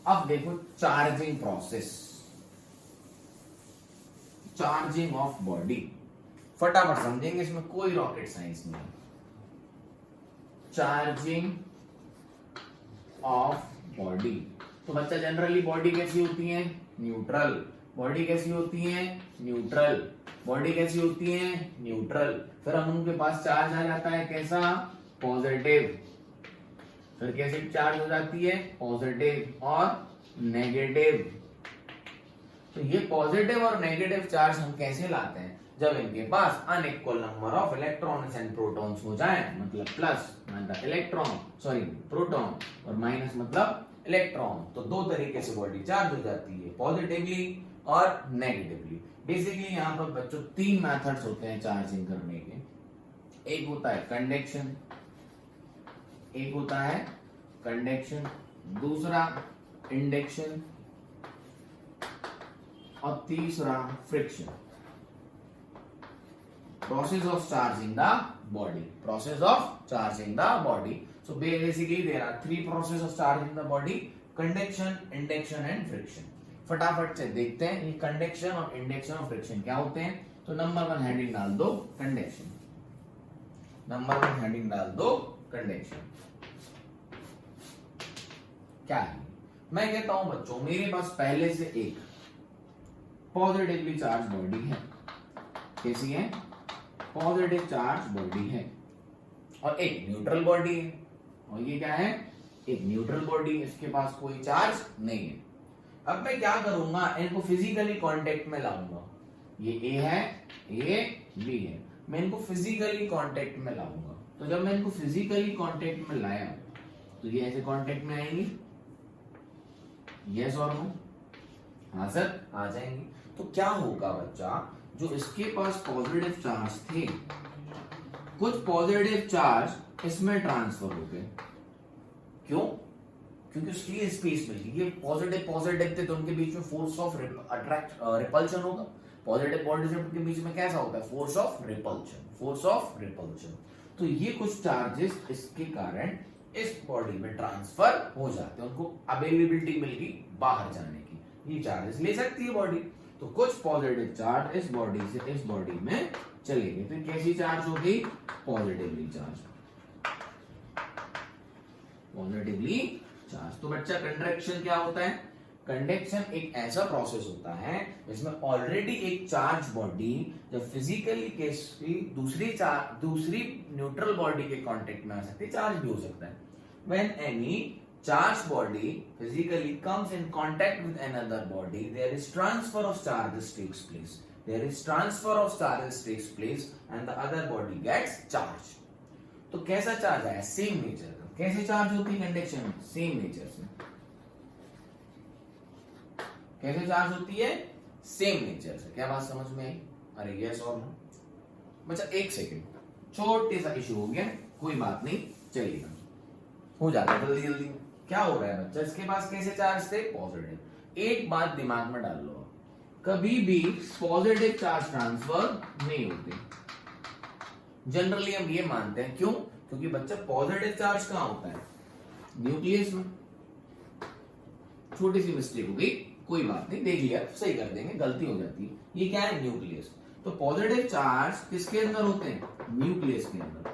अब देखो charging process, charging of body, फटाफट समझेंगे, इसमें कोई रॉकेट साइंस नहीं है। चार्जिंग ऑफ बॉडी, तो बच्चा जनरली बॉडी कैसी होती है? न्यूट्रल। बॉडी कैसी होती है? न्यूट्रल। बॉडी कैसी होती है? न्यूट्रल। फिर हम उनके पास चार्ज आ जाता है कैसा? पॉजिटिव। फिर कैसे चार्ज हो जाती है? पॉजिटिव और नेगेटिव। तो ये पॉजिटिव और नेगेटिव चार्ज हम कैसे लाते हैं? जब इनके पास unequal number of electrons and protons हो जाए, मतलब प्लस मतलब इलेक्ट्रॉन, सॉरी प्रोटॉन, और माइनस मतलब इलेक्ट्रॉन। तो दो तरीके से बॉडी चार्ज हो जाती है, पॉजिटिवली और नेगेटिवली। बेसिकली यहाँ पर बच्चों तीन मेथड्स होते हैं चार्जिंग करने के। एक होता है कंडक्शन, एक होता है कंडक्शन, दूसरा इंडक्शन और तीसरा friction. Process of charging the body, process of charging the body. So basically there are three process of charging the body: conduction, induction and friction. फटाफट से देखते हैं ये कंडक्शन और इंडक्शन और फ्रिक्शन क्या होते हैं। तो नंबर 1 हेडिंग डाल दो कंडक्शन, नंबर 1 हेडिंग डाल दो कंडक्शन। क्या है? मैं कहता हूं बच्चों मेरे पास पहले से एक पॉजिटिवली चार्ज बॉडी है। कैसी है? पॉजिटिव चार्ज बॉडी है। और एक न्यूट्रल बॉडी है। और ये क्या है? एक न्यूट्रल बॉडी, इसके पास कोई चार्ज नहीं है। अब मैं क्या करूंगा, इनको फिजिकली कांटेक्ट में लाऊंगा। ये ए है, ये बी है, मैं इनको फिजिकली कांटेक्ट में लाऊंगा। तो जब मैं इनको फिजिकली कांटेक्ट में लाया तो ये ऐसे कांटेक्ट में आएंगी, यस और नो? हाँ सर आ जाएंगे। तो क्या होगा बच्चा, जो इसके पास पॉजिटिव चार्ज थे, कुछ पॉजिटिव चार्ज इसमें ट्रांसफर हो गए। क्यों? क्योंकि उसके लिए स्पेस मिल गई। ये पॉजिटिव पॉजिटिव थे तो उनके बीच में फोर्स ऑफ रिपल्शन होगा। पॉजिटिव पॉजिटिव के बीच में कैसा होता है? Force of repulsion, force of repulsion. तो ये कुछ चार्जेस इसके कारण इस बॉडी में ट्रांसफर हो जाते हैं, उनको अवेलेबिलिटी मिल गई बाहर जाने की। ये चार्जेस ले सकती है बॉडी। तो कुछ पॉजिटिव चार्ज इस बॉडी से इस बॉडी में चले गए, तो कैसी चार्ज हो गई? Positively charge, positively charge. तो बच्चा कंडक्शन क्या होता है? कंडक्शन एक ऐसा प्रोसेस होता है जिसमें ऑलरेडी एक चार्ज बॉडी जब फिजिकली किसी दूसरी न्यूट्रल बॉडी के कांटेक्ट में आ सकती है, चार्ज भी हो सकता है। When any charged body physically comes in contact with another body, there is transfer of charges takes place. There is transfer of charges takes place and the other body gets charged. तो कैसा चार्ज आया? सेम नेचर का। कैसे चार्ज होती है कंडक्शन में? सेम नेचर से। कैसे चार्ज होती है? सेम नेचर से। क्या बात समझ में आई? अरे यस और नो? बच्चा एक सेकेंड, छोटे सा इशू हो गया, कोई बात नहीं, चलिएगा, हो जाता है जल्दी जल्दी। क्या हो रहा है बच्चा, इसके पास कैसे चार्ज थे? पॉजिटिव। एक बात दिमाग में डाल लो, कभी भी पॉजिटिव चार्ज ट्रांसफर नहीं होते। जनरली हम ये मानते हैं, क्यों? क्योंकि बच्चा पॉजिटिव चार्ज कहां होता है? न्यूक्लियस में। छोटी सी मिस्टेक हो गई, कोई बात नहीं, देख लिया, सही कर देंगे, गलती हो जाती है। ये क्या है? न्यूक्लियस। तो पॉजिटिव चार्ज किसके अंदर होते हैं? न्यूक्लियस के अंदर।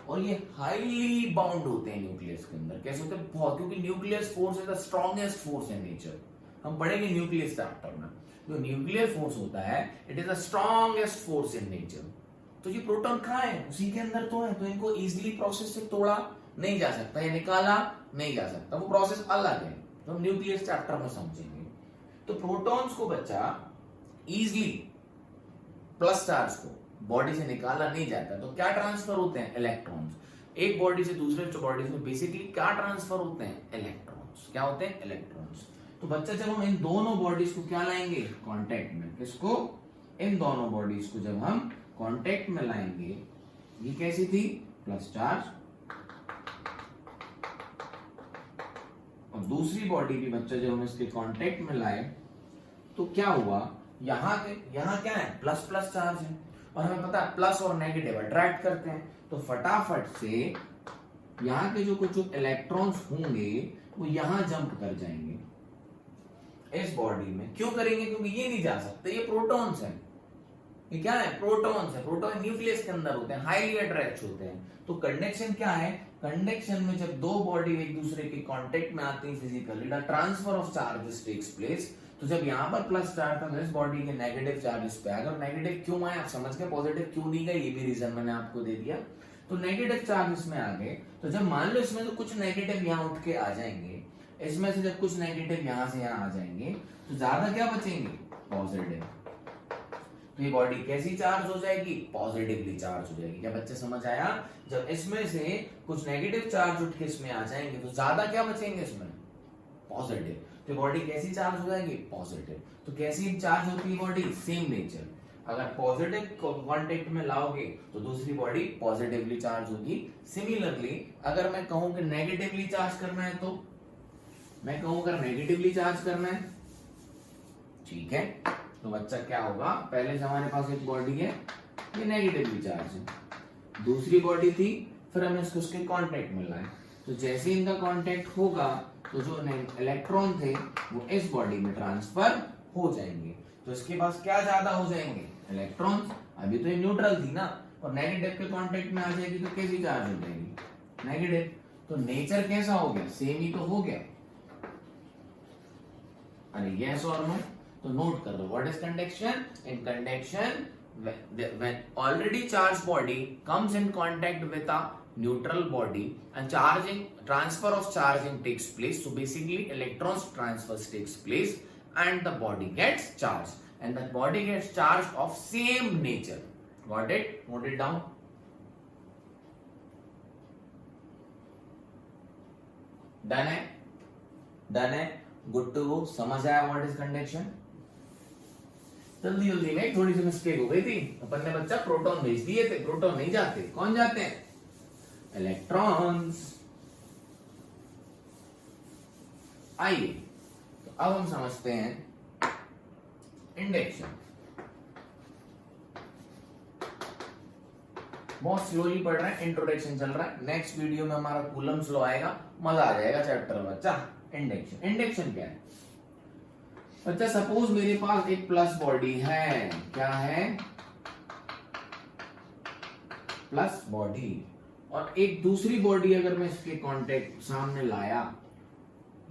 और ये हाईली बाउंड होते हैं न्यूक्लियस के अंदर। कैसे होते हैं? बहुत, क्योंकि nucleus force is the strongest force in nature. हम पढ़ेंगे न्यूक्लियस चैप्टर में। जो न्यूक्लियर फोर्स होता है, it is the strongest force in nature. तो ये प्रोटॉन कहाँ है? उसी के अंदर तो है। तो इनको इजीली प्रोसेस से तोड़ा नहीं जा सकता, या निकाला नहीं जा सकता, वो प्रोसेस अलग है, तो हम न्यूक्लियस चैप्टर में समझेंगे। तो प्रोटॉन्स को बच्चा इजिली प्लस चार्ज को बॉडी से निकाला नहीं जाता, तो क्या ट्रांसफर होते हैं? इलेक्ट्रॉन्स। एक बॉडी से दूसरे बॉडी में बेसिकली क्या ट्रांसफर होते हैं? इलेक्ट्रॉन्स। क्या होते हैं? इलेक्ट्रॉन्स। तो बच्चा जब हम इन दोनों बॉडीज को क्या लाएंगे? कांटेक्ट में। किसको? इन दोनों बॉडीज को जब हम कांटेक्ट में लाएंगे, ये कैसी थी? Plus charge. और दूसरी बॉडी भी बच्चा जब हम इसके कांटेक्ट में लाए तो क्या हुआ? यहाँ क्या है? प्लस प्लस चार्ज है, और हमें पता है प्लस और नेगेटिव अट्रैक्ट करते हैं, तो फटाफट से यहाँ के जो कुछ इलेक्ट्रॉन्स होंगे वो यहाँ जंप कर जाएंगे इस बॉडी में। क्यों करेंगे? क्योंकि ये नहीं जा सकते, ये प्रोटॉन्स हैं। ये क्या है? प्रोटॉन्स है। प्रोटॉन न्यूक्लियस के अंदर होते हैं, हाईली अट्रैक्ट होते हैं। तो कंडक्शन क्या है? कंडक्शन में जब दो बॉडी एक दूसरे के कांटेक्ट में आती है physically, the transfer of charges takes place. तो जब यहाँ पर प्लस चार्ज था इस बॉडी के नेगेटिव चार्जेस पे, अगर नेगेटिव क्यों आए आप समझ गए, पॉजिटिव क्यों नहीं गए ये भी रीजन मैंने आपको दे दिया। तो नेगेटिव चार्जेस में आ गए, तो जब मान लो इसमें तो कुछ नेगेटिव यहाँ उठ के आ जाएंगे, इसमें से जब कुछ नेगेटिव यहाँ से यहाँ आ जाएंगे, तो ज्यादा क्या बचेंगे? पॉजिटिव। तो ये बॉडी कैसी चार्ज हो जाएगी? पॉजिटिवली चार्ज हो जाएगी। क्या बच्चे समझ आया? जब इसमें से कुछ नेगेटिव चार्ज उठ के इसमें आ जाएंगे तो ज्यादा क्या बचेंगे इसमें? पॉजिटिव। तो बॉडी कैसी चार्ज हो जाएगी? पॉजिटिव। तो कैसी चार्ज होती है बॉडी? Same nature. अगर पॉजिटिव कांटेक्ट में लाओगे तो दूसरी बॉडी पॉजिटिवली चार्ज होगी। सिमिलरली अगर मैं कहूं कि नेगेटिवली चार्ज करना है, तो मैं कहूं अगर नेगेटिवली चार्ज करना है, ठीक है, तो बच्चा क्या होगा? पहले से हमारे पास एक बॉडी है, ये नेगेटिवली चार्ज है, दूसरी बॉडी थी, फिर हमने इसको उसके कांटेक्ट में लाए, तो जैसे इनका कांटेक्ट होगा तो जो इलेक्ट्रॉन थे वो इस बॉडी में ट्रांसफर हो जाएंगे। तो इसके पास क्या ज्यादा हो जाएंगे? इलेक्ट्रॉन्स। अभी तो ये न्यूट्रल थी ना, और नेगेटिव के कांटेक्ट में आ जाएगी तो कैसी चार्ज हो जाएगी? नेगेटिव। तो नेचर कैसा हो गया? सेम ही तो हो गया। अरे यस और नो? तो नोट कर लो, what is conduction? In conduction when already charged body comes in contact with a neutral body and transfer of charging takes place. So basically electrons transfers takes place and the body gets charged, and the body gets charged of same nature. Got it? Note it down. Done है? Done है? Good to go. समझ आया what is conduction? जल्दी जल्दी में थोड़ी सी मिस्टेक हो गई थी, अपन ने बच्चा प्रोटॉन भेज दिए थे, प्रोटॉन नहीं जाते। कौन जाते हैं? इलेक्ट्रॉन्स। आइए तो अब हम समझते हैं इंडक्शन। बहुत स्लोली पढ़ रहे हैं, इंट्रोडक्शन चल रहा है। नेक्स्ट वीडियो में हमारा कूलम्स लॉ आएगा, मजा आ जाएगा चैप्टर में। बच्चा इंडक्शन, इंडक्शन क्या है? बच्चा सपोज मेरे पास एक प्लस बॉडी है, क्या है? प्लस बॉडी, और एक दूसरी बॉडी अगर मैं इसके कांटेक्ट सामने लाया,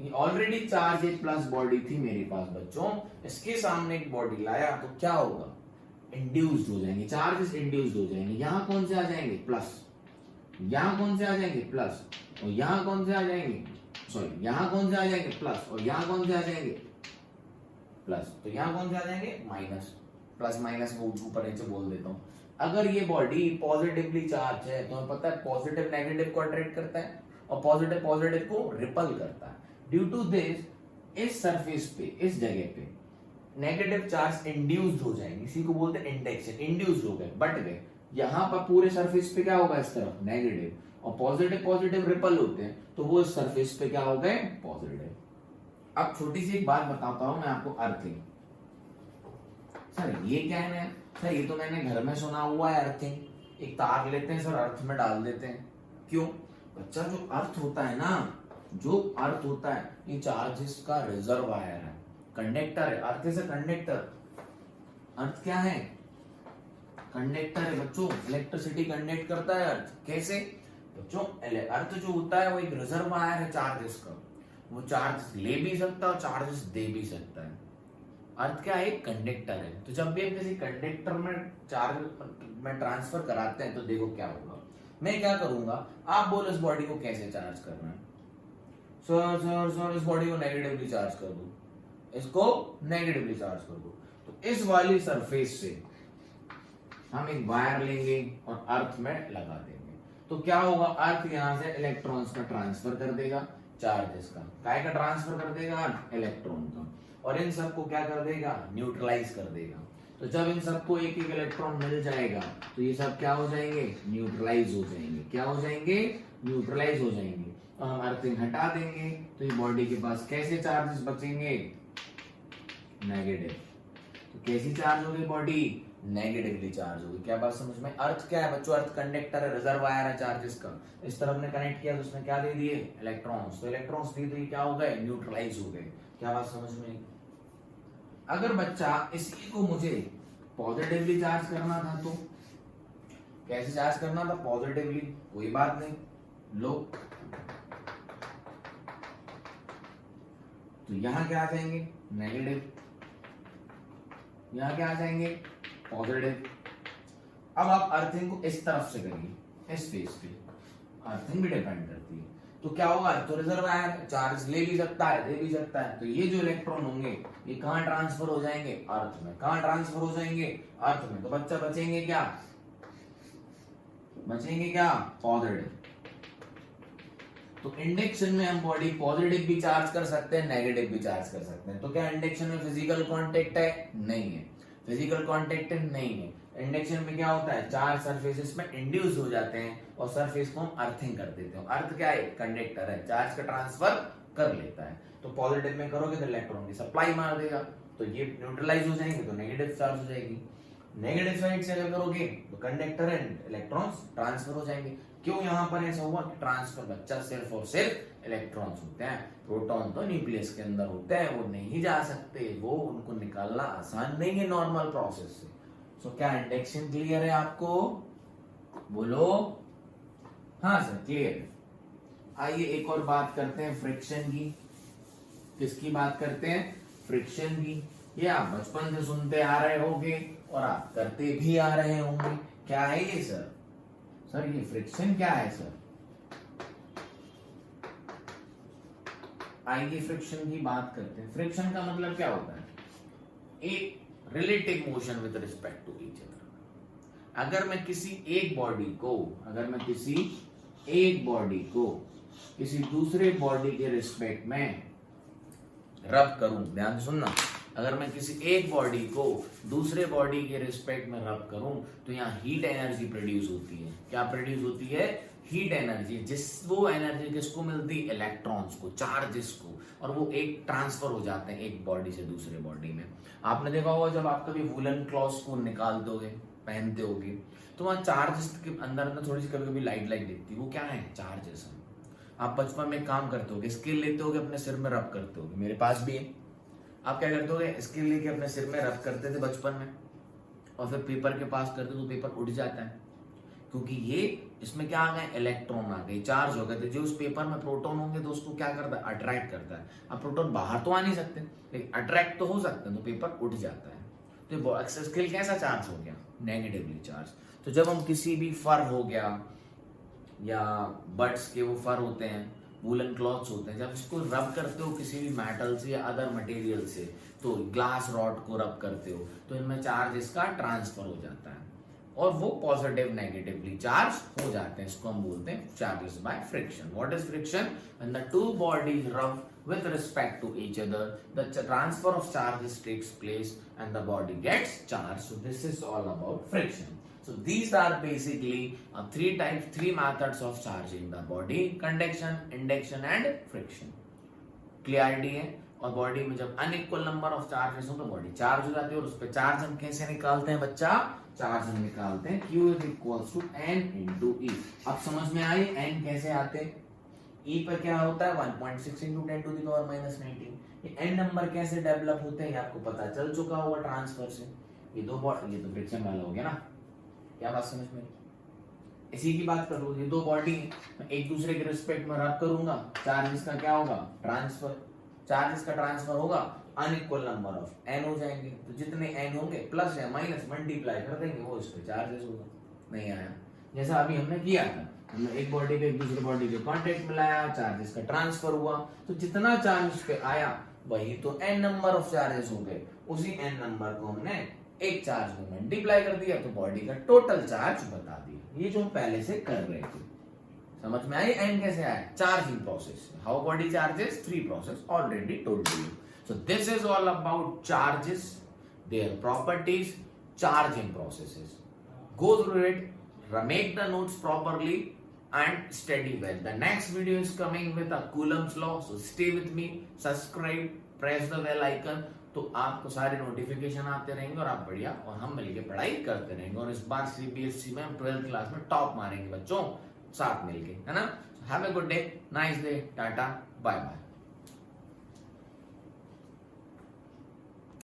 ये ऑलरेडी चार्ज एक प्लस बॉडी थी मेरे पास बच्चों, इसके सामने एक बॉडी लाया तो क्या होगा? इंड्यूस्ड हो जाएंगे, चार्जेस इंड्यूस्ड हो जाएंगे। यहां कौन से आ जाएंगे? प्लस। यहां कौन से आ जाएंगे? प्लस। और यहां कौन से आ जाएंगे? सॉरी, यहां कौन से आ जाएंगे? प्लस। और यहां कौन से आ जाएंगे? प्लस। तो यहां कौन से आ जाएंगे? माइनस। प्लस माइनस को ऊपर नीचे बोल देता हूं। अगर ये बॉडी पॉजिटिवली चार्ज है तो हमें पता है पॉजिटिव नेगेटिव को अट्रैक्ट करता है और पॉजिटिव पॉजिटिव को रिपल करता है। ड्यू टू दिस इस सरफेस पे, इस जगह पे नेगेटिव चार्ज इंड्यूस्ड हो जाएंगे, इसी को बोलते हैं इंडक्शन। इंड्यूस्ड हो गए, बट गए। यहां पर पूरे सरफेस पे क्या होगा? इस तरफ नेगेटिव, और पॉजिटिव पॉजिटिव रिपल होते हैं तो वो इस सरफेस पे क्या हो गए? पॉजिटिव। अब छोटी सी एक बात बताता हूं मैं आपको, अर्थिंग। सर ये क्या है? सर ये तो मैंने घर में सुना हुआ है अर्थिंग। एक तार लेते हैं सर, अर्थ में डाल देते हैं। क्यों? बच्चा जो अर्थ होता है ना, जो अर्थ होता है ये चार्जेस का रिजर्वायर है, कंडक्टर है। Earth is a conductor. अर्थ क्या है? कंडक्टर है बच्चों। इलेक्ट्रिसिटी कंडक्ट करता है अर्थ। कैसे बच्चों? अर्थ जो होता है वो एक रिजर्वायर है चार्जेस का। वो चार्ज ले भी सकता है और चार्जेस दे भी सकता है। अर्थ क्या है? एक कंडक्टर है। तो जब भी हम किसी कंडक्टर में चार्ज में ट्रांसफर कराते हैं तो देखो क्या होगा। मैं क्या करूंगा, आप बोलो इस बॉडी को कैसे चार्ज करना है। सर सर सर इस बॉडी को नेगेटिवली चार्ज कर दो, इसको नेगेटिवली चार्ज कर दो। तो इस वाली सरफेस से हम एक वायर लेंगे और अर्थ में लगा देंगे, तो क्या होगा, अर्थ यहां से इलेक्ट्रॉन्स का ट्रांसफर कर देगा, चार्जेस का, काय का ट्रांसफर कर देगा, इलेक्ट्रॉन का, और इन सबको क्या कर देगा, न्यूट्रलाइज कर देगा। तो जब इन सबको एक एक इलेक्ट्रॉन मिल जाएगा तो ये सब क्या हो जाएंगे, न्यूट्रलाइज हो जाएंगे। क्या हो जाएंगे, न्यूट्रलाइज हो जाएंगे। तो हम अर्थिंग हटा देंगे तो ये बॉडी के पास कैसे चार्जेस बचेंगे, नेगेटिव। तो कैसी चार्ज होगी बॉडी, नेगेटिवली चार्ज होगी। क्या बात समझ में, अर्थ क्या है बच्चों, अर्थ कंडक्टर है, रिजर्वायर है चार्जेस का। इस तरफ ने कनेक्ट किया तो उसने क्या दे दिए, इलेक्ट्रॉन्स। तो इलेक्ट्रॉन्स दिए तो ये क्या हो गए, न्यूट्रलाइज हो गए। क्या बात समझ में। अगर बच्चा इसी को मुझे पॉजिटिवली चार्ज करना था तो कैसे चार्ज करना था, पॉजिटिवली, कोई बात नहीं, लो। तो यहां क्या आ जाएंगे, नेगेटिव, यहां क्या आ जाएंगे, पॉजिटिव। अब आप अर्थिंग को इस तरफ से करिए, इस फेस पे, अर्थिंग भी डिपेंड करती है। तो क्या होगा, तो रिजर्वायर चार्ज ले भी सकता है, दे भी सकता है। तो ये जो इलेक्ट्रॉन होंगे ये कहां ट्रांसफर हो जाएंगे, अर्थ में। कहां ट्रांसफर हो जाएंगे, अर्थ में। तो बच्चा बचेंगे क्या, बचेंगे क्या, पॉजिटिव। तो इंडक्शन में हम बॉडी पॉजिटिव भी चार्ज कर सकते हैं, नेगेटिव भी चार्ज कर सकते हैं। तो क्या इंडक्शन में फिजिकल कांटेक्ट है, नहीं है, फिजिकल कांटेक्ट नहीं है। इंडक्शन में क्या होता है, चार सरफेसेस में इंड्यूस हो जाते हैं और सरफेस को हम अर्थिंग कर देते हैं। अर्थ क्या है, कंडक्टर है, चार्ज का ट्रांसफर कर लेता है। तो पॉजिटिव में करोगे तो इलेक्ट्रॉन की सप्लाई मार देगा, तो ये न्यूट्रलाइज हो जाएंगे, तो नेगेटिव चार्ज हो जाएगी। नेगेटिव साइड से अगर करोगे तो कंडक्टर एंड इलेक्ट्रॉन्स ट्रांसफर हो जाएंगे। क्यों यहां पर ऐसा हुआ कि ट्रांसफर बच्चा सिर्फ और सिर्फ इलेक्ट्रॉन्स होते हैं, प्रोटॉन तो न्यूक्लियस के अंदर होते हैं, वो नहीं जा सकते, वो उनको निकालना आसान नहीं है नॉर्मल प्रोसेस से। सो क्या इंडक्शन क्लियर है आपको, बोलो हाँ सर क्लियर है। आइए एक और बात करते हैं फ्रिक्शन की। किसकी बात करते हैं, फ्रिक्शन की। ये आप बचपन से सुनते आ रहे होंगे और आप करते भी आ रहे होंगे। क्या है ये सर, सर ये फ्रिक्शन क्या है सर। आइए फ्रिक्शन की बात करते हैं। फ्रिक्शन का मतलब क्या होता है, एक relative motion with respect to each other. अगर मैं किसी एक बॉडी को, अगर मैं किसी एक बॉडी को किसी दूसरे बॉडी के रिस्पेक्ट में रब करूं, ध्यान सुनना, अगर मैं किसी एक बॉडी को दूसरे बॉडी के रिस्पेक्ट में रब करूं तो यहाँ हीट एनर्जी प्रोड्यूस होती है। क्या प्रोड्यूस होती है, हीट एनर्जी। वो एनर्जी किसको मिलती है, इलेक्ट्रॉन्स को, चार्जेस को, और वो एक ट्रांसफर हो जाते हैं एक बॉडी से दूसरे बॉडी में। आपने देखा होगा जब आप कभी वुलन क्लॉथ्स को निकाल दोगे, पहनते होगे, तो वहां चार्जेस के अंदर ना थोड़ी सी कभी कभी लाइट लाइट दिखती है, वो क्या है, चार्जेस। आप बचपन में काम करते होगे, स्केल लेते होगे, अपने सिर में रब करते होगे, मेरे पास भी है। आप क्या करते होगे, स्केल लेके अपने सिर में रब करते थे बचपन में, और फिर पेपर के पास करते तो पेपर उठ जाता है, क्योंकि ये इसमें क्या आ गए, इलेक्ट्रॉन आ गए, चार्ज हो गए थे। जो उस पेपर में प्रोटॉन होंगे तो उसको क्या करता है, अट्रैक्ट करता है। अब प्रोटॉन बाहर तो आ नहीं सकते, लेकिन अट्रैक्ट तो हो सकते हैं, तो पेपर उठ जाता है। तो स्केल कैसा चार्ज हो गया, नेगेटिवली चार्ज। तो जब हम किसी भी फर हो गया या बर्ड्स के वो फर होते हैं, वूलन क्लॉथ्स होते हैं, जब इसको रब करते हो किसी भी मेटल से या अदर मटेरियल से, तो ग्लास रॉड को रब करते हो तो इनमें चार्ज इसका ट्रांसफर हो जाता है और वो पॉजिटिव नेगेटिवली चार्ज हो जाते हैं। इसको हम बोलते हैं charges by friction. What is friction, when the two bodies रब with respect to each other, the transfer of charges takes place and the body gets charged. So this is all about friction. So these are basically three methods of charging the body: conduction, induction and friction. Clarity है। और बॉडी में जब अनइक्वल नंबर ऑफ चार्जेस हो तो बॉडी चार्ज हो जाती है, और उस पर चार्ज हम कैसे निकालते हैं बच्चा, चार्ज हम निकालते हैं Q is equals to N into E। अब समझ में आई N कैसे आते हैं, E पर क्या होता है 1.6 into 10 to the power minus 19। ये N नंबर कैसे डेवलप होते हैं आपको पता चल चुका होगा ट्रांसफर से। ये दो बॉडी, ये तो फ्रिक्शन वाला हो गया ना, क्या बात समझ में। इसी की बात करो, ये दो बॉडी मैं एक दूसरे के रिस्पेक्ट में रब करूंगा, चार्जेस का क्या होगा, ट्रांसफर। चार्जेस का ट्रांसफर होगा, अनइक्वल नंबर ऑफ N हो जाएंगे, तो जितने N होंगे प्लस या माइनस मल्टीप्लाई कर देंगे, वो इस पे चार्जेस होगा। नहीं आया, जैसा अभी हमने किया था, हमने एक बॉडी को एक दूसरे बॉडी के कांटेक्ट में लाया, चार्जेस का ट्रांसफर हुआ, तो जितना चार्ज उस पे आया वही तो n नंबर ऑफ चार्जेस हो गए, उसी n नंबर को हमने एक चार्ज में मल्टीप्लाई कर दिया तो बॉडी का टोटल चार्ज बता दिया। ये जो हम पहले से कर रहे थे, समझ में आई n कैसे आया? Charging process, how body charges, 3 process already told you. So this is all about charges, their properties, charging processes. Go through it, make the notes properly and study well. The next video is coming with a Coulomb's law, so stay with me, subscribe, press the bell icon, तो आपको सारे नोटिफिकेशन आते रहेंगे और आप बढ़िया और हम मिलके पढ़ाई करते रहेंगे, और इस बार CBSE में हम 12th क्लास में टॉप मारेंगे बच्चों साथ मिलके, है ना? Have a good day, nice day, tata, bye bye.